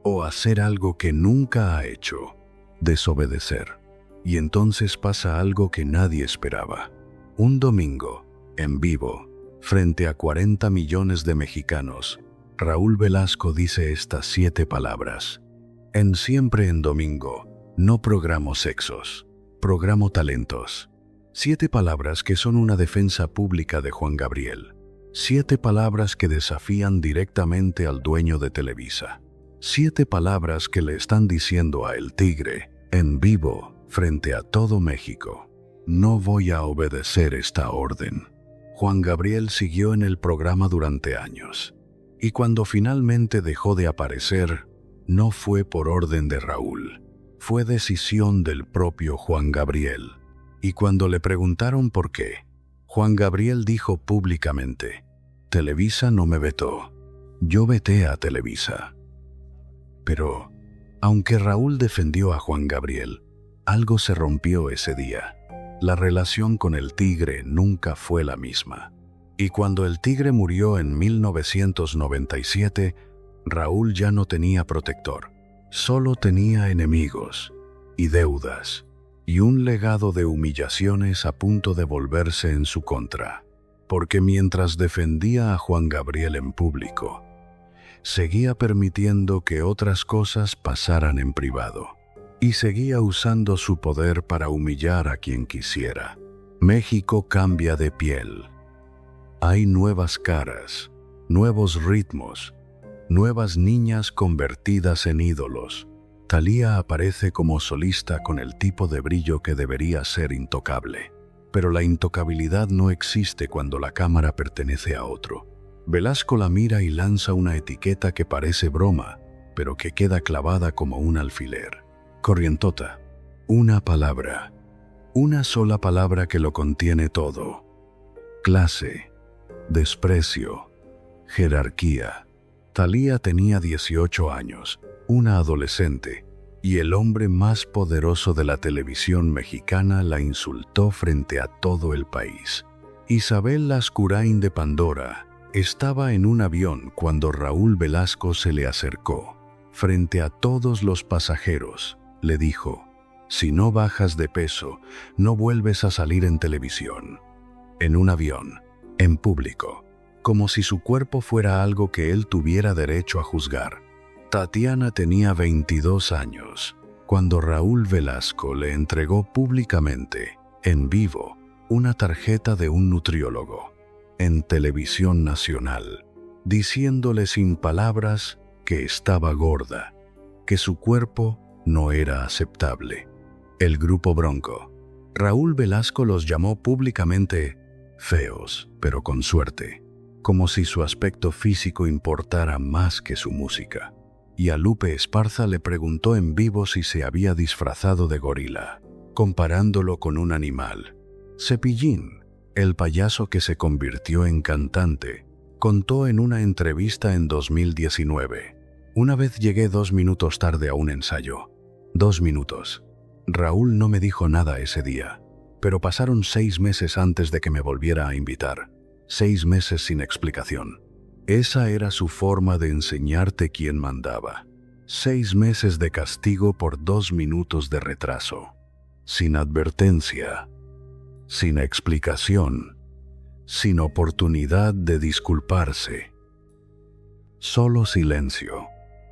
A: o hacer algo que nunca ha hecho, desobedecer. Y entonces pasa algo que nadie esperaba. Un domingo, en vivo, frente a 40 millones de mexicanos, Raúl Velasco dice estas 7 palabras. En Siempre en Domingo, no programo sexos, programo talentos. 7 palabras que son una defensa pública de Juan Gabriel. 7 palabras que desafían directamente al dueño de Televisa. 7 palabras que le están diciendo a El Tigre, en vivo, frente a todo México. No voy a obedecer esta orden. Juan Gabriel siguió en el programa durante años. Y cuando finalmente dejó de aparecer, no fue por orden de Raúl. Fue decisión del propio Juan Gabriel. Y cuando le preguntaron por qué, Juan Gabriel dijo públicamente, Televisa no me vetó, yo veté a Televisa. Pero, aunque Raúl defendió a Juan Gabriel, algo se rompió ese día. La relación con El Tigre nunca fue la misma. Y cuando El Tigre murió en 1997, Raúl ya no tenía protector. Solo tenía enemigos y deudas, y un legado de humillaciones a punto de volverse en su contra. Porque mientras defendía a Juan Gabriel en público, seguía permitiendo que otras cosas pasaran en privado. Y seguía usando su poder para humillar a quien quisiera. México cambia de piel. Hay nuevas caras, nuevos ritmos, nuevas niñas convertidas en ídolos. Thalía aparece como solista con el tipo de brillo que debería ser intocable. Pero la intocabilidad no existe cuando la cámara pertenece a otro. Velasco la mira y lanza una etiqueta que parece broma, pero que queda clavada como un alfiler. Corrientota. Una palabra. Una sola palabra que lo contiene todo. Clase. Desprecio. Jerarquía. Thalía tenía 18 años, una adolescente, y el hombre más poderoso de la televisión mexicana la insultó frente a todo el país. Isabel Lascurain de Pandora estaba en un avión cuando Raúl Velasco se le acercó. Frente a todos los pasajeros, le dijo, si no bajas de peso, no vuelves a salir en televisión. En un avión, en público, como si su cuerpo fuera algo que él tuviera derecho a juzgar. Tatiana tenía 22 años, cuando Raúl Velasco le entregó públicamente, en vivo, una tarjeta de un nutriólogo, en televisión nacional, diciéndole sin palabras que estaba gorda, que su cuerpo no era aceptable. El grupo Bronco. Raúl Velasco los llamó públicamente feos, pero con suerte, como si su aspecto físico importara más que su música. Y a Lupe Esparza le preguntó en vivo si se había disfrazado de gorila, comparándolo con un animal. Cepillín, el payaso que se convirtió en cantante, contó en una entrevista en 2019. Una vez llegué 2 minutos tarde a un ensayo. 2 minutos. Raúl no me dijo nada ese día, pero pasaron 6 meses antes de que me volviera a invitar. 6 meses sin explicación. Esa era su forma de enseñarte quién mandaba. 6 meses de castigo por 2 minutos de retraso. Sin advertencia. Sin explicación. Sin oportunidad de disculparse. Solo silencio.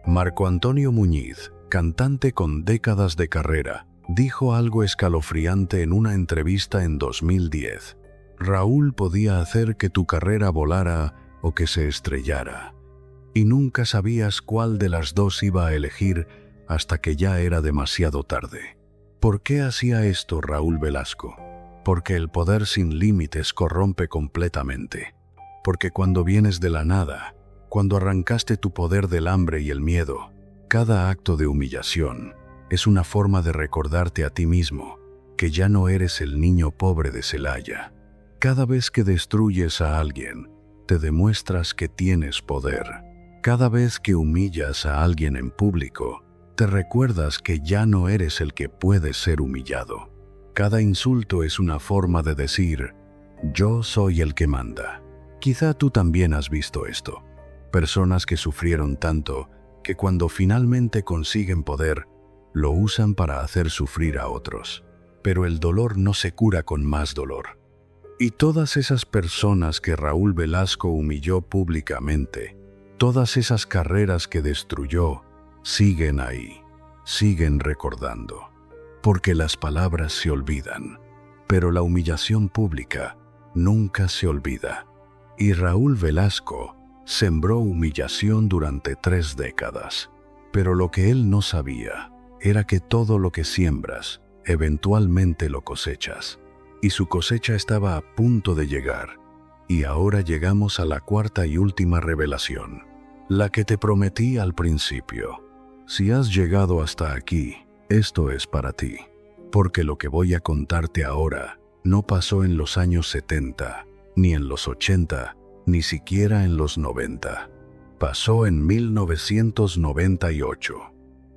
A: Marco Antonio Muñiz, cantante con décadas de carrera, dijo algo escalofriante en una entrevista en 2010. Raúl podía hacer que tu carrera volara o que se estrellara, y nunca sabías cuál de las dos iba a elegir hasta que ya era demasiado tarde. ¿Por qué hacía esto Raúl Velasco? Porque el poder sin límites corrompe completamente. Porque cuando vienes de la nada, cuando arrancaste tu poder del hambre y el miedo, cada acto de humillación es una forma de recordarte a ti mismo que ya no eres el niño pobre de Celaya. Cada vez que destruyes a alguien, te demuestras que tienes poder. Cada vez que humillas a alguien en público, te recuerdas que ya no eres el que puede ser humillado. Cada insulto es una forma de decir, yo soy el que manda. Quizá tú también has visto esto. Personas que sufrieron tanto que cuando finalmente consiguen poder, lo usan para hacer sufrir a otros. Pero el dolor no se cura con más dolor. Y todas esas personas que Raúl Velasco humilló públicamente, todas esas carreras que destruyó, siguen ahí, siguen recordando. Porque las palabras se olvidan, pero la humillación pública nunca se olvida. Y Raúl Velasco sembró humillación durante 3 décadas. Pero lo que él no sabía era que todo lo que siembras, eventualmente lo cosechas. Y su cosecha estaba a punto de llegar. Y ahora llegamos a la cuarta y última revelación, la que te prometí al principio. Si has llegado hasta aquí, esto es para ti. Porque lo que voy a contarte ahora no pasó en los años 70, ni en los 80, ni siquiera en los 90. Pasó en 1998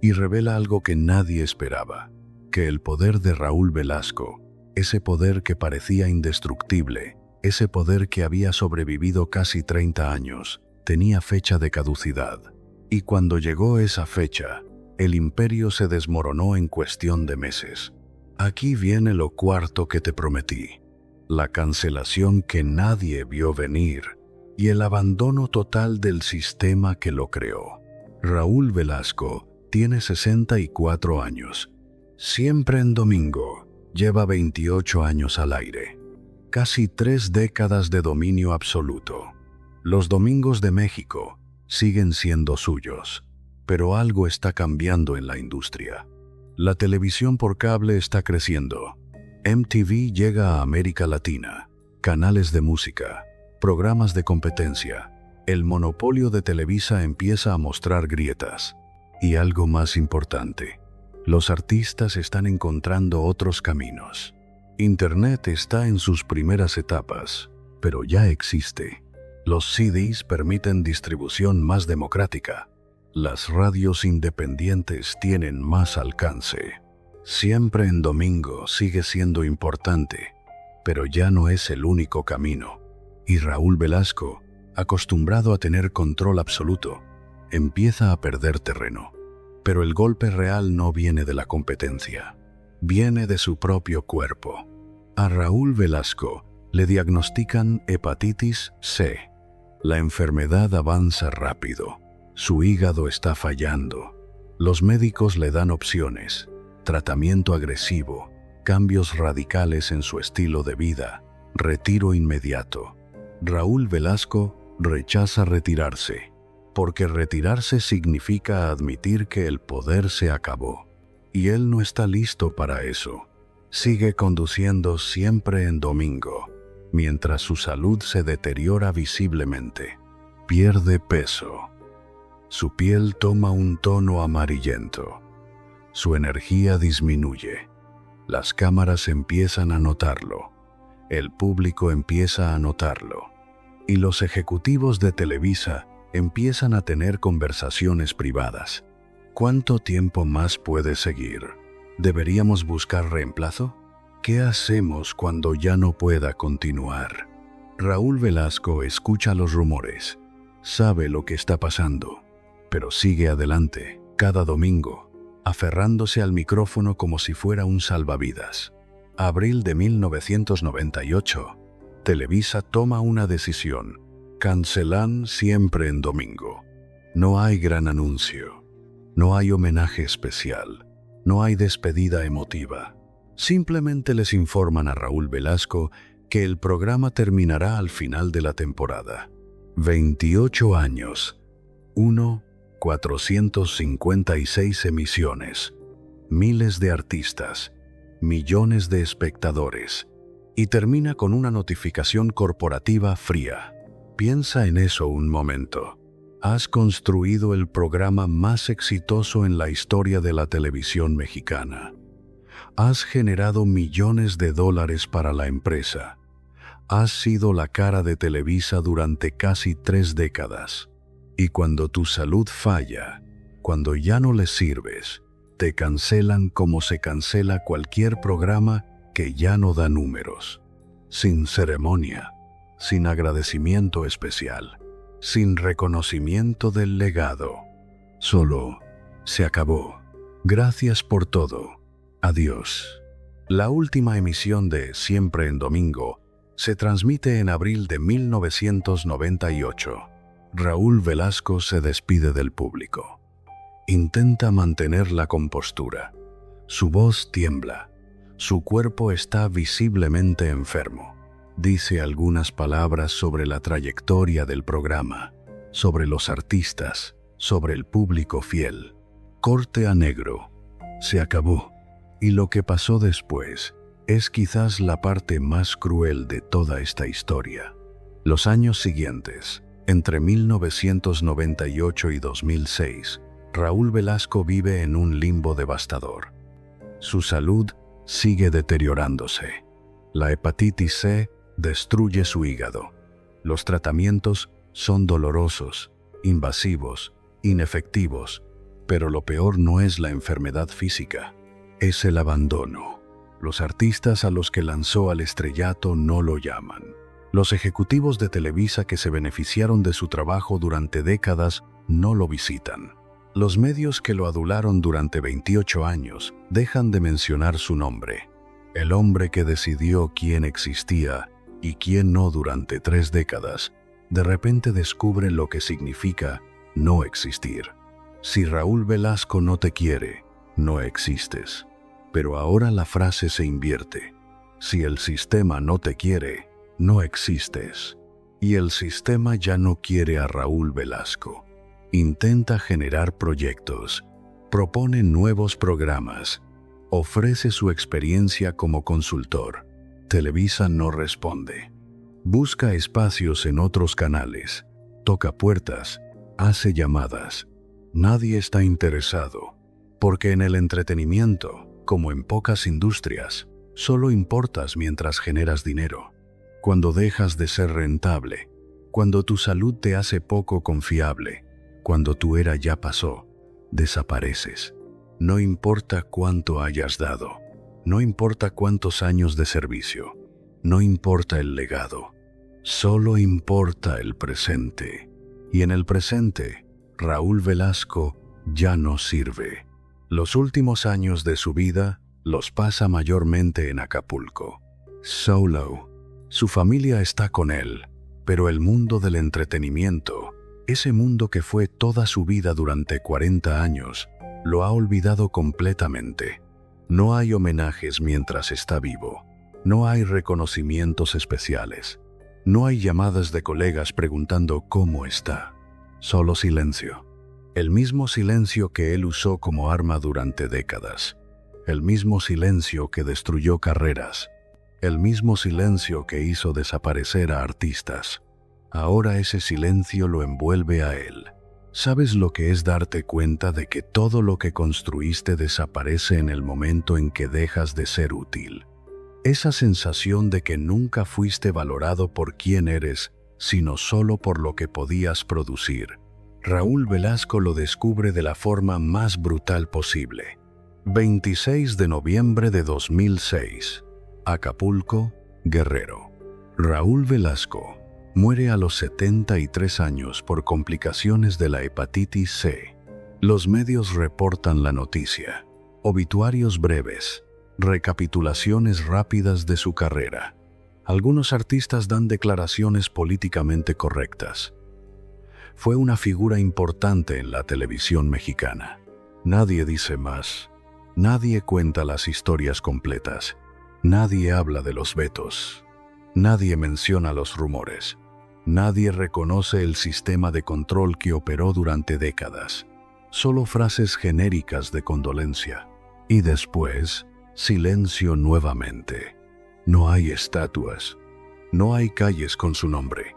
A: y revela algo que nadie esperaba, que el poder de Raúl Velasco, ese poder que parecía indestructible, ese poder que había sobrevivido casi 30 años, tenía fecha de caducidad. Y cuando llegó esa fecha, el imperio se desmoronó en cuestión de meses. Aquí viene lo cuarto que te prometí, la cancelación que nadie vio venir y el abandono total del sistema que lo creó. Raúl Velasco tiene 64 años, siempre en domingo, lleva 28 años al aire, casi 3 décadas de dominio absoluto. Los domingos de México siguen siendo suyos, pero algo está cambiando en la industria. La televisión por cable está creciendo. MTV llega a América Latina, canales de música, programas de competencia. El monopolio de Televisa empieza a mostrar grietas. Y algo más importante, los artistas están encontrando otros caminos. Internet está en sus primeras etapas, pero ya existe. Los CDs permiten distribución más democrática. Las radios independientes tienen más alcance. Siempre en domingo sigue siendo importante, pero ya no es el único camino. Y Raúl Velasco, acostumbrado a tener control absoluto, empieza a perder terreno. Pero el golpe real no viene de la competencia, viene de su propio cuerpo. A Raúl Velasco le diagnostican hepatitis C. La enfermedad avanza rápido. Su hígado está fallando. Los médicos le dan opciones: tratamiento agresivo, cambios radicales en su estilo de vida, retiro inmediato. Raúl Velasco rechaza retirarse, porque retirarse significa admitir que el poder se acabó. Y él no está listo para eso. Sigue conduciendo siempre en domingo, mientras su salud se deteriora visiblemente. Pierde peso. Su piel toma un tono amarillento. Su energía disminuye. Las cámaras empiezan a notarlo. El público empieza a notarlo. Y los ejecutivos de Televisa empiezan a tener conversaciones privadas. ¿Cuánto tiempo más puede seguir? ¿Deberíamos buscar reemplazo? ¿Qué hacemos cuando ya no pueda continuar? Raúl Velasco escucha los rumores. Sabe lo que está pasando, pero sigue adelante, cada domingo, aferrándose al micrófono como si fuera un salvavidas. Abril de 1998. Televisa toma una decisión. Cancelan siempre en domingo. No hay gran anuncio. No hay homenaje especial. No hay despedida emotiva. Simplemente les informan a Raúl Velasco que el programa terminará al final de la temporada. 28 años. 456 emisiones. Miles de artistas. Millones de espectadores. Y termina con una notificación corporativa fría. Piensa en eso un momento. Has construido el programa más exitoso en la historia de la televisión mexicana. Has generado millones de dólares para la empresa. Has sido la cara de Televisa durante casi 3 décadas. Y cuando tu salud falla, cuando ya no les sirves, te cancelan como se cancela cualquier programa que ya no da números. Sin ceremonia, sin agradecimiento especial, sin reconocimiento del legado. Solo se acabó. Gracias por todo. Adiós. La última emisión de Siempre en Domingo se transmite en abril de 1998. Raúl Velasco se despide del público. Intenta mantener la compostura. Su voz tiembla. Su cuerpo está visiblemente enfermo. Dice algunas palabras sobre la trayectoria del programa, sobre los artistas, sobre el público fiel. Corte a negro. Se acabó. Y lo que pasó después es quizás la parte más cruel de toda esta historia. Los años siguientes, entre 1998 y 2006, Raúl Velasco vive en un limbo devastador. Su salud sigue deteriorándose. La hepatitis C destruye su hígado. Los tratamientos son dolorosos, invasivos, inefectivos, pero lo peor no es la enfermedad física, es el abandono. Los artistas a los que lanzó al estrellato no lo llaman. Los ejecutivos de Televisa que se beneficiaron de su trabajo durante décadas no lo visitan. Los medios que lo adularon durante 28 años dejan de mencionar su nombre. El hombre que decidió quién existía y quién no durante 3 décadas, de repente descubre lo que significa no existir. Si Raúl Velasco no te quiere, no existes. Pero ahora la frase se invierte. Si el sistema no te quiere, no existes. Y el sistema ya no quiere a Raúl Velasco. Intenta generar proyectos, propone nuevos programas, ofrece su experiencia como consultor. Televisa no responde. Busca espacios en otros canales, toca puertas, hace llamadas. Nadie está interesado, porque en el entretenimiento, como en pocas industrias, solo importas mientras generas dinero. Cuando dejas de ser rentable, cuando tu salud te hace poco confiable, cuando tu era ya pasó, desapareces. No importa cuánto hayas dado, no importa cuántos años de servicio, no importa el legado, solo importa el presente. Y en el presente, Raúl Velasco ya no sirve. Los últimos años de su vida los pasa mayormente en Acapulco. Solo. Su familia está con él, pero el mundo del entretenimiento, ese mundo que fue toda su vida durante 40 años, lo ha olvidado completamente. No hay homenajes mientras está vivo. No hay reconocimientos especiales. No hay llamadas de colegas preguntando cómo está. Solo silencio. El mismo silencio que él usó como arma durante décadas. El mismo silencio que destruyó carreras. El mismo silencio que hizo desaparecer a artistas. Ahora ese silencio lo envuelve a él. ¿Sabes lo que es darte cuenta de que todo lo que construiste desaparece en el momento en que dejas de ser útil? Esa sensación de que nunca fuiste valorado por quién eres, sino solo por lo que podías producir. Raúl Velasco lo descubre de la forma más brutal posible. 26 de noviembre de 2006. Acapulco, Guerrero. Raúl Velasco muere a los 73 años por complicaciones de la hepatitis C. Los medios reportan la noticia. Obituarios breves. Recapitulaciones rápidas de su carrera. Algunos artistas dan declaraciones políticamente correctas. Fue una figura importante en la televisión mexicana. Nadie dice más. Nadie cuenta las historias completas. Nadie habla de los vetos. Nadie menciona los rumores. Nadie reconoce el sistema de control que operó durante décadas. Solo frases genéricas de condolencia. Y después, silencio nuevamente. No hay estatuas. No hay calles con su nombre.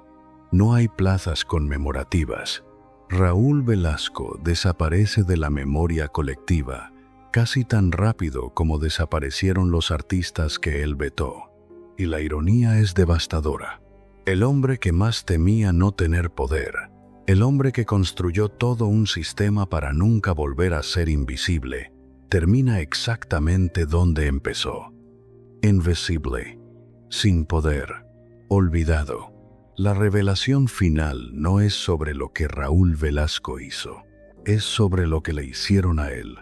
A: No hay plazas conmemorativas. Raúl Velasco desaparece de la memoria colectiva casi tan rápido como desaparecieron los artistas que él vetó. Y la ironía es devastadora. El hombre que más temía no tener poder, el hombre que construyó todo un sistema para nunca volver a ser invisible, termina exactamente donde empezó. Invisible, sin poder, olvidado. La revelación final no es sobre lo que Raúl Velasco hizo, es sobre lo que le hicieron a él.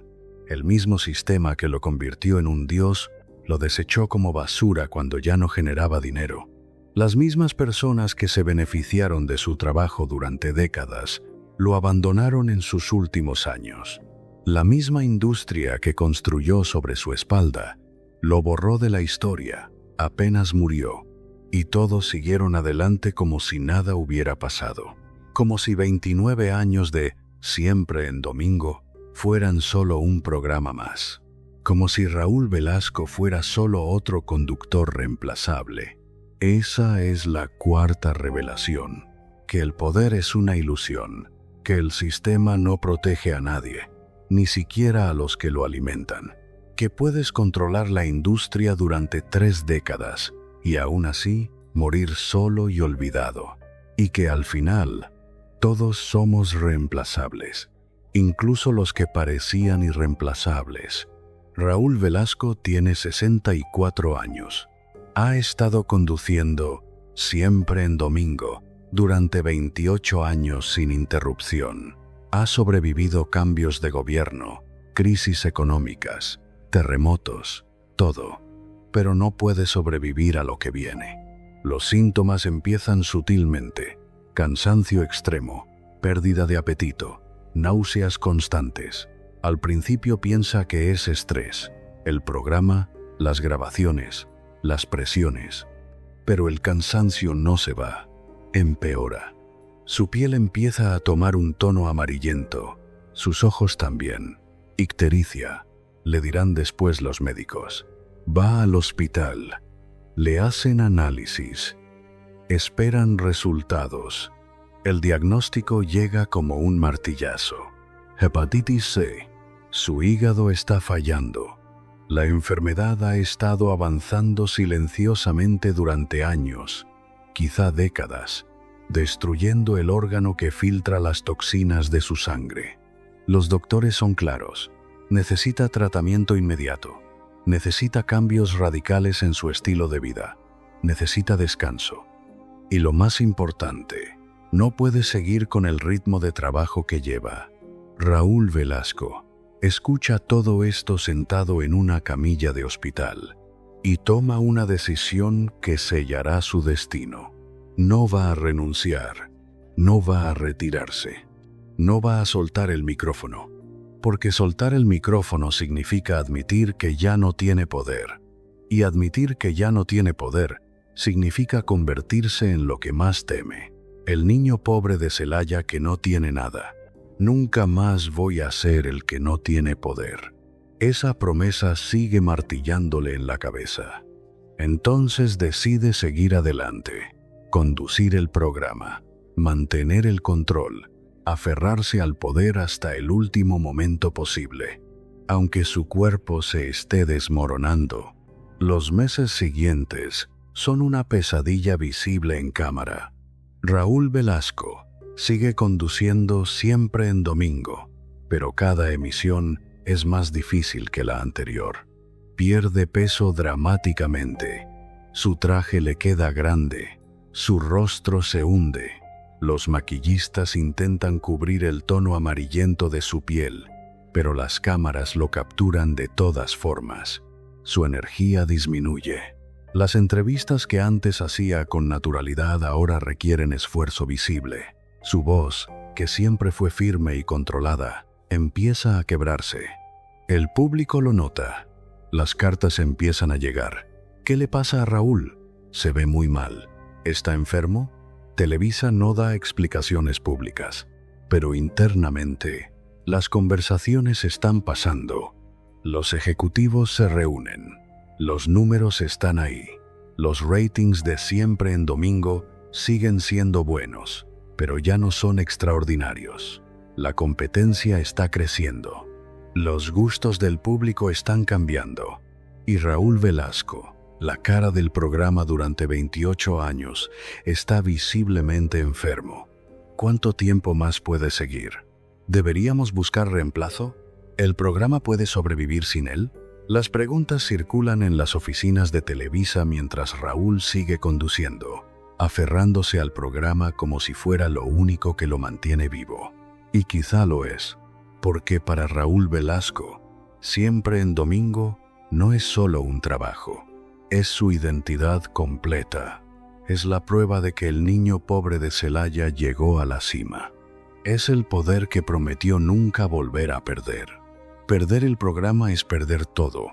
A: El mismo sistema que lo convirtió en un dios lo desechó como basura cuando ya no generaba dinero. Las mismas personas que se beneficiaron de su trabajo durante décadas lo abandonaron en sus últimos años. La misma industria que construyó sobre su espalda lo borró de la historia apenas murió, y todos siguieron adelante como si nada hubiera pasado. Como si 29 años de Siempre en Domingo fueran solo un programa más. Como si Raúl Velasco fuera solo otro conductor reemplazable. Esa es la cuarta revelación, que el poder es una ilusión, que el sistema no protege a nadie, ni siquiera a los que lo alimentan, que puedes controlar la industria durante 3 décadas y aún así morir solo y olvidado, y que al final todos somos reemplazables, incluso los que parecían irreemplazables. Raúl Velasco tiene 64 años. Ha estado conduciendo Siempre en Domingo durante 28 años sin interrupción. Ha sobrevivido cambios de gobierno, crisis económicas, terremotos, todo. Pero no puede sobrevivir a lo que viene. Los síntomas empiezan sutilmente: cansancio extremo, pérdida de apetito, náuseas constantes. Al principio piensa que es estrés, el programa, las grabaciones, las presiones. Pero el cansancio no se va, empeora. Su piel empieza a tomar un tono amarillento, sus ojos también. Ictericia, le dirán después los médicos. Va al hospital, le hacen análisis, esperan resultados. El diagnóstico llega como un martillazo. Hepatitis C. Su hígado está fallando. La enfermedad ha estado avanzando silenciosamente durante años, quizá décadas, destruyendo el órgano que filtra las toxinas de su sangre. Los doctores son claros. Necesita tratamiento inmediato. Necesita cambios radicales en su estilo de vida. Necesita descanso. Y lo más importante, no puede seguir con el ritmo de trabajo que lleva. Raúl Velasco escucha todo esto sentado en una camilla de hospital y toma una decisión que sellará su destino. No va a renunciar, no va a retirarse, no va a soltar el micrófono, porque soltar el micrófono significa admitir que ya no tiene poder, y admitir que ya no tiene poder significa convertirse en lo que más teme, el niño pobre de Celaya que no tiene nada. Nunca más voy a ser el que no tiene poder. Esa promesa sigue martillándole en la cabeza. Entonces decide seguir adelante, conducir el programa, mantener el control, aferrarse al poder hasta el último momento posible. Aunque su cuerpo se esté desmoronando, los meses siguientes son una pesadilla visible en cámara. Raúl Velasco sigue conduciendo Siempre en Domingo, pero cada emisión es más difícil que la anterior. Pierde peso dramáticamente. Su traje le queda grande. Su rostro se hunde. Los maquillistas intentan cubrir el tono amarillento de su piel, pero las cámaras lo capturan de todas formas. Su energía disminuye. Las entrevistas que antes hacía con naturalidad ahora requieren esfuerzo visible. Su voz, que siempre fue firme y controlada, empieza a quebrarse. El público lo nota. Las cartas empiezan a llegar. ¿Qué le pasa a Raúl? Se ve muy mal. ¿Está enfermo? Televisa no da explicaciones públicas, pero internamente las conversaciones están pasando. Los ejecutivos se reúnen. Los números están ahí. Los ratings de Siempre en Domingo siguen siendo buenos, pero ya no son extraordinarios. La competencia está creciendo. Los gustos del público están cambiando. Y Raúl Velasco, la cara del programa durante 28 años, está visiblemente enfermo. ¿Cuánto tiempo más puede seguir? ¿Deberíamos buscar reemplazo? ¿El programa puede sobrevivir sin él? Las preguntas circulan en las oficinas de Televisa mientras Raúl sigue conduciendo, aferrándose al programa como si fuera lo único que lo mantiene vivo. Y quizá lo es. Porque para Raúl Velasco, Siempre en Domingo no es solo un trabajo, es su identidad completa. Es la prueba de que el niño pobre de Celaya llegó a la cima. Es el poder que prometió nunca volver a perder. Perder el programa es perder todo.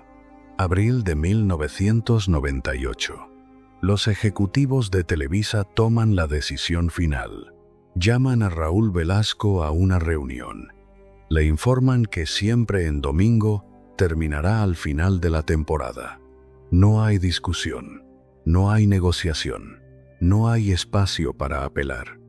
A: Abril de 1998. Los ejecutivos de Televisa toman la decisión final. Llaman a Raúl Velasco a una reunión. Le informan que Siempre en Domingo terminará al final de la temporada. No hay discusión, no hay negociación, no hay espacio para apelar.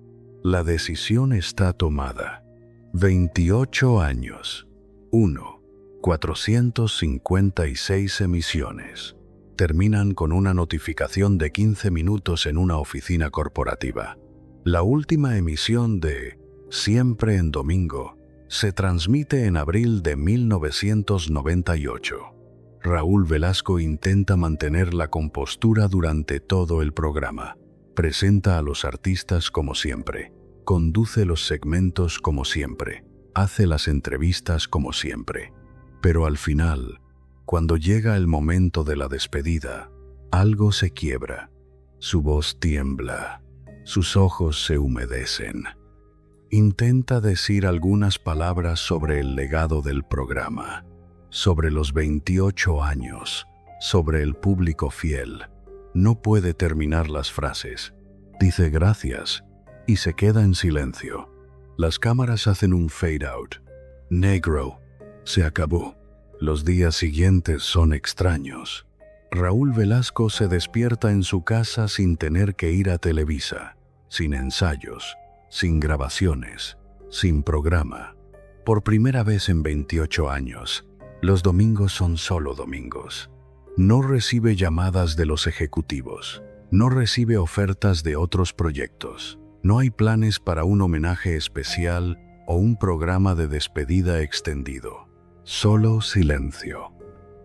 A: La decisión está tomada. 28 años. 1. 456 emisiones. Terminan con una notificación de 15 minutos en una oficina corporativa. La última emisión de Siempre en Domingo se transmite en abril de 1998. Raúl Velasco intenta mantener la compostura durante todo el programa. Presenta a los artistas como siempre, conduce los segmentos como siempre, hace las entrevistas como siempre. Pero al final, cuando llega el momento de la despedida, algo se quiebra. Su voz tiembla, sus ojos se humedecen. Intenta decir algunas palabras sobre el legado del programa, sobre los 28 años, sobre el público fiel. No puede terminar las frases. Dice gracias y se queda en silencio. Las cámaras hacen un fade out. Negro. Se acabó. Los días siguientes son extraños. Raúl Velasco se despierta en su casa sin tener que ir a Televisa, sin ensayos, sin grabaciones, sin programa. Por primera vez en 28 años, los domingos son solo domingos. No recibe llamadas de los ejecutivos, no recibe ofertas de otros proyectos. No hay planes para un homenaje especial o un programa de despedida extendido. Solo silencio.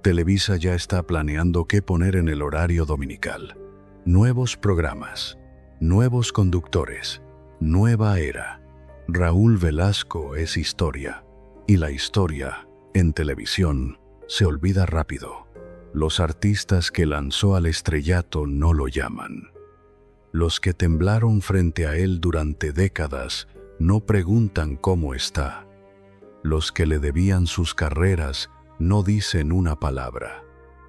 A: Televisa ya está planeando qué poner en el horario dominical. Nuevos programas, nuevos conductores, nueva era. Raúl Velasco es historia, y la historia, en televisión, se olvida rápido. Los artistas que lanzó al estrellato no lo llaman. Los que temblaron frente a él durante décadas no preguntan cómo está. Los que le debían sus carreras no dicen una palabra,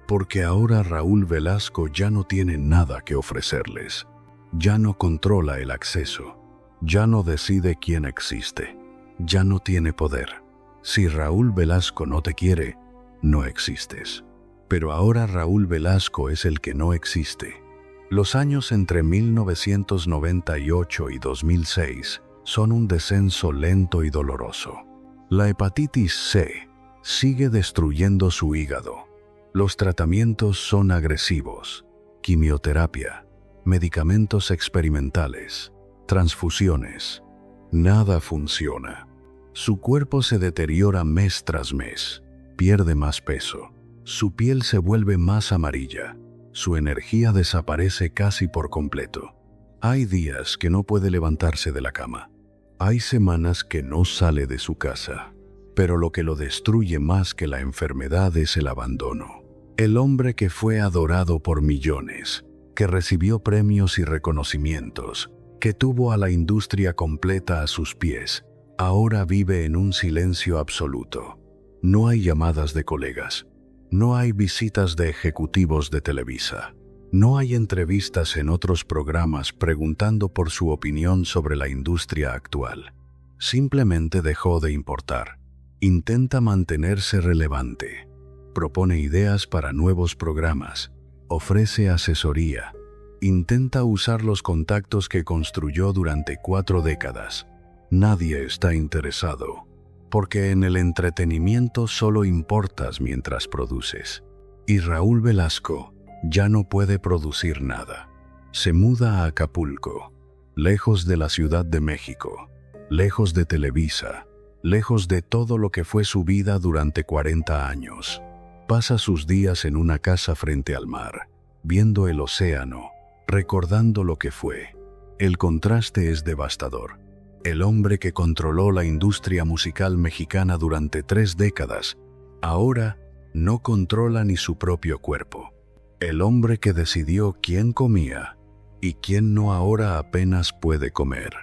A: porque ahora Raúl Velasco ya no tiene nada que ofrecerles. Ya no controla el acceso, ya no decide quién existe, ya no tiene poder. Si Raúl Velasco no te quiere, no existes. Pero ahora Raúl Velasco es el que no existe. Los años entre 1998 y 2006 son un descenso lento y doloroso. La hepatitis C sigue destruyendo su hígado. Los tratamientos son agresivos. Quimioterapia, medicamentos experimentales, transfusiones. Nada funciona. Su cuerpo se deteriora mes tras mes. Pierde más peso. Su piel se vuelve más amarilla. Su energía desaparece casi por completo. Hay días que no puede levantarse de la cama. Hay semanas que no sale de su casa. Pero lo que lo destruye más que la enfermedad es el abandono. El hombre que fue adorado por millones, que recibió premios y reconocimientos, que tuvo a la industria completa a sus pies, ahora vive en un silencio absoluto. No hay llamadas de colegas. No hay visitas de ejecutivos de Televisa. No hay entrevistas en otros programas preguntando por su opinión sobre la industria actual. Simplemente dejó de importar. Intenta mantenerse relevante. Propone ideas para nuevos programas. Ofrece asesoría. Intenta usar los contactos que construyó durante 4 décadas. Nadie está interesado. Porque en el entretenimiento solo importas mientras produces. Y Raúl Velasco ya no puede producir nada. Se muda a Acapulco, lejos de la Ciudad de México, lejos de Televisa, lejos de todo lo que fue su vida durante 40 años. Pasa sus días en una casa frente al mar, viendo el océano, recordando lo que fue. El contraste es devastador. El hombre que controló la industria musical mexicana durante 3 décadas, ahora no controla ni su propio cuerpo. El hombre que decidió quién comía y quién no ahora apenas puede comer.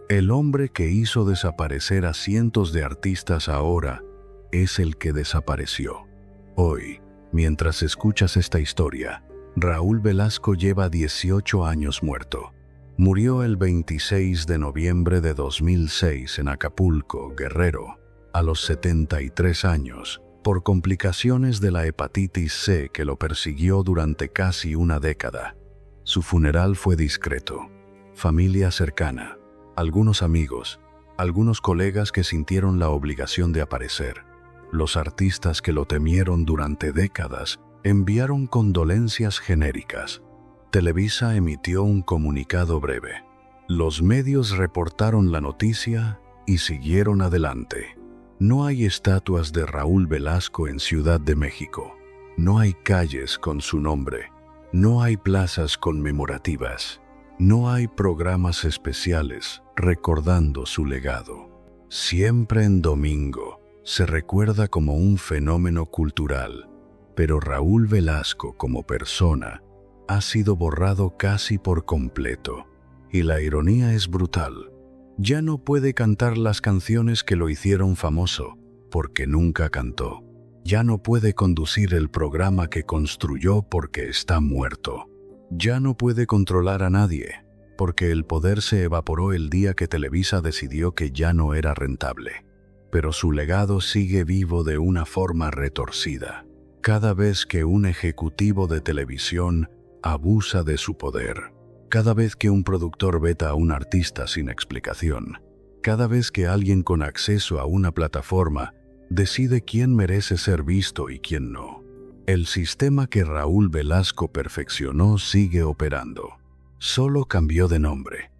A: El hombre que hizo desaparecer a cientos de artistas ahora es el que desapareció. Hoy, mientras escuchas esta historia, Raúl Velasco lleva 18 años muerto. Murió el 26 de noviembre de 2006 en Acapulco, Guerrero, a los 73 años, por complicaciones de la hepatitis C que lo persiguió durante casi una década. Su funeral fue discreto. Familia cercana, algunos amigos, algunos colegas que sintieron la obligación de aparecer. Los artistas que lo temieron durante décadas enviaron condolencias genéricas. Televisa emitió un comunicado breve. Los medios reportaron la noticia y siguieron adelante. No hay estatuas de Raúl Velasco en Ciudad de México. No hay calles con su nombre. No hay plazas conmemorativas. No hay programas especiales recordando su legado. Siempre en domingo se recuerda como un fenómeno cultural, pero Raúl Velasco como persona ha sido borrado casi por completo. Y la ironía es brutal. Ya no puede cantar las canciones que lo hicieron famoso, porque nunca cantó. Ya no puede conducir el programa que construyó porque está muerto. Ya no puede controlar a nadie, porque el poder se evaporó el día que Televisa decidió que ya no era rentable. Pero su legado sigue vivo de una forma retorcida. Cada vez que un ejecutivo de televisión abusa de su poder, cada vez que un productor veta a un artista sin explicación, cada vez que alguien con acceso a una plataforma decide quién merece ser visto y quién no, el sistema que Raúl Velasco perfeccionó sigue operando. Solo cambió de nombre.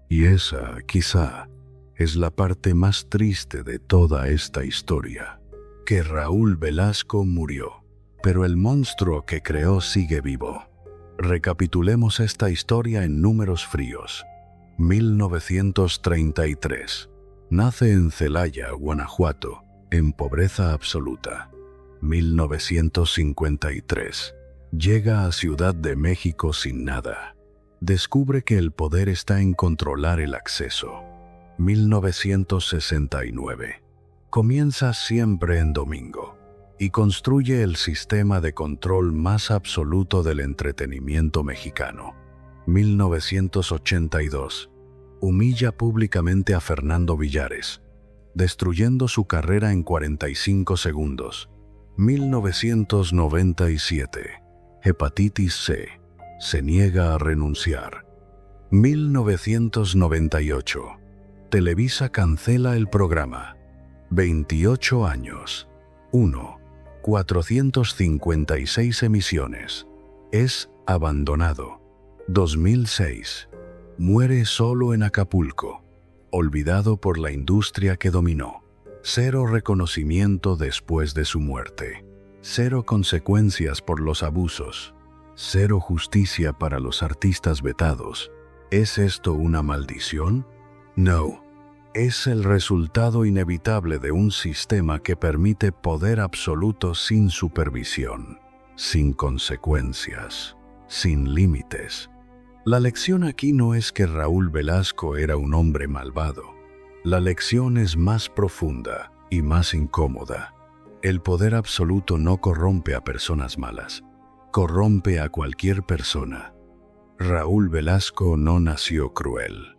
A: Y esa, quizá, es la parte más triste de toda esta historia, que Raúl Velasco murió, pero el monstruo que creó sigue vivo. Recapitulemos esta historia en números fríos. 1933. Nace en Celaya, Guanajuato, en pobreza absoluta. 1953. Llega a Ciudad de México sin nada. Descubre que el poder está en controlar el acceso. 1969. Comienza siempre en domingo y construye el sistema de control más absoluto del entretenimiento mexicano. 1982. Humilla públicamente a Fernando Villares, destruyendo su carrera en 45 segundos. 1997. Hepatitis C. Se niega a renunciar. 1998. Televisa cancela el programa. 28 años. 1. 456 emisiones. Es abandonado. 2006. Muere solo en Acapulco, olvidado por la industria que dominó. 0 reconocimiento después de su muerte. 0 consecuencias por los abusos. 0 justicia para los artistas vetados. ¿Es esto una maldición? No. Es el resultado inevitable de un sistema que permite poder absoluto sin supervisión, sin consecuencias, sin límites. La lección aquí no es que Raúl Velasco era un hombre malvado. La lección es más profunda y más incómoda. El poder absoluto no corrompe a personas malas, corrompe a cualquier persona. Raúl Velasco no nació cruel,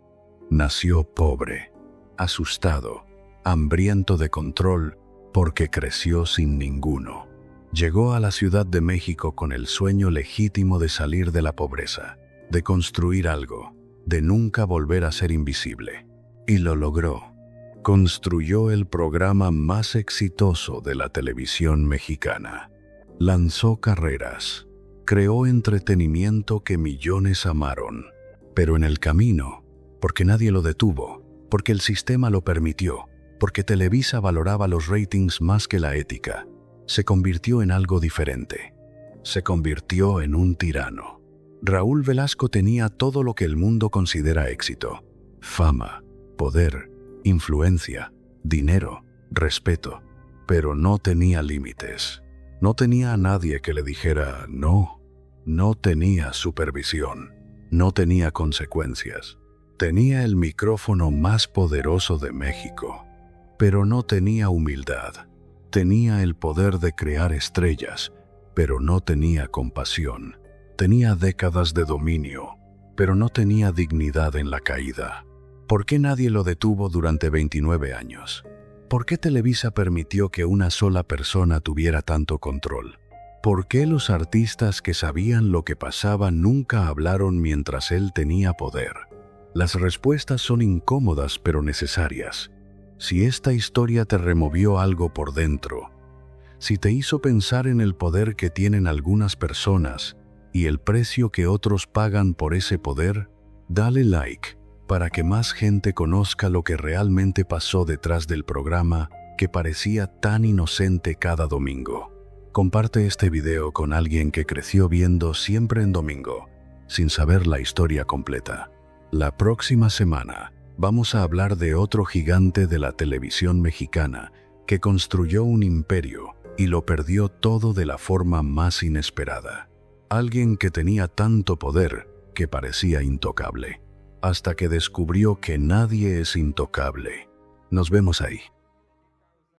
A: nació pobre, asustado, hambriento de control porque creció sin ninguno. Llegó a la Ciudad de México con el sueño legítimo de salir de la pobreza, de construir algo, de nunca volver a ser invisible. Y lo logró. Construyó el programa más exitoso de la televisión mexicana. Lanzó carreras, creó entretenimiento que millones amaron. Pero en el camino, porque nadie lo detuvo, porque el sistema lo permitió, porque Televisa valoraba los ratings más que la ética, se convirtió en algo diferente. Se convirtió en un tirano. Raúl Velasco tenía todo lo que el mundo considera éxito: fama, poder, influencia, dinero, respeto, pero no tenía límites. No tenía a nadie que le dijera no. No tenía supervisión. No tenía consecuencias. Tenía el micrófono más poderoso de México, pero no tenía humildad. Tenía el poder de crear estrellas, pero no tenía compasión. Tenía décadas de dominio, pero no tenía dignidad en la caída. ¿Por qué nadie lo detuvo durante 29 años? ¿Por qué Televisa permitió que una sola persona tuviera tanto control? ¿Por qué los artistas que sabían lo que pasaba nunca hablaron mientras él tenía poder? Las respuestas son incómodas pero necesarias. Si esta historia te removió algo por dentro, si te hizo pensar en el poder que tienen algunas personas y el precio que otros pagan por ese poder, dale like para que más gente conozca lo que realmente pasó detrás del programa que parecía tan inocente cada domingo. Comparte este video con alguien que creció viendo Siempre en Domingo, sin saber la historia completa. La próxima semana vamos a hablar de otro gigante de la televisión mexicana que construyó un imperio y lo perdió todo de la forma más inesperada. Alguien que tenía tanto poder que parecía intocable, hasta que descubrió que nadie es intocable. Nos vemos ahí.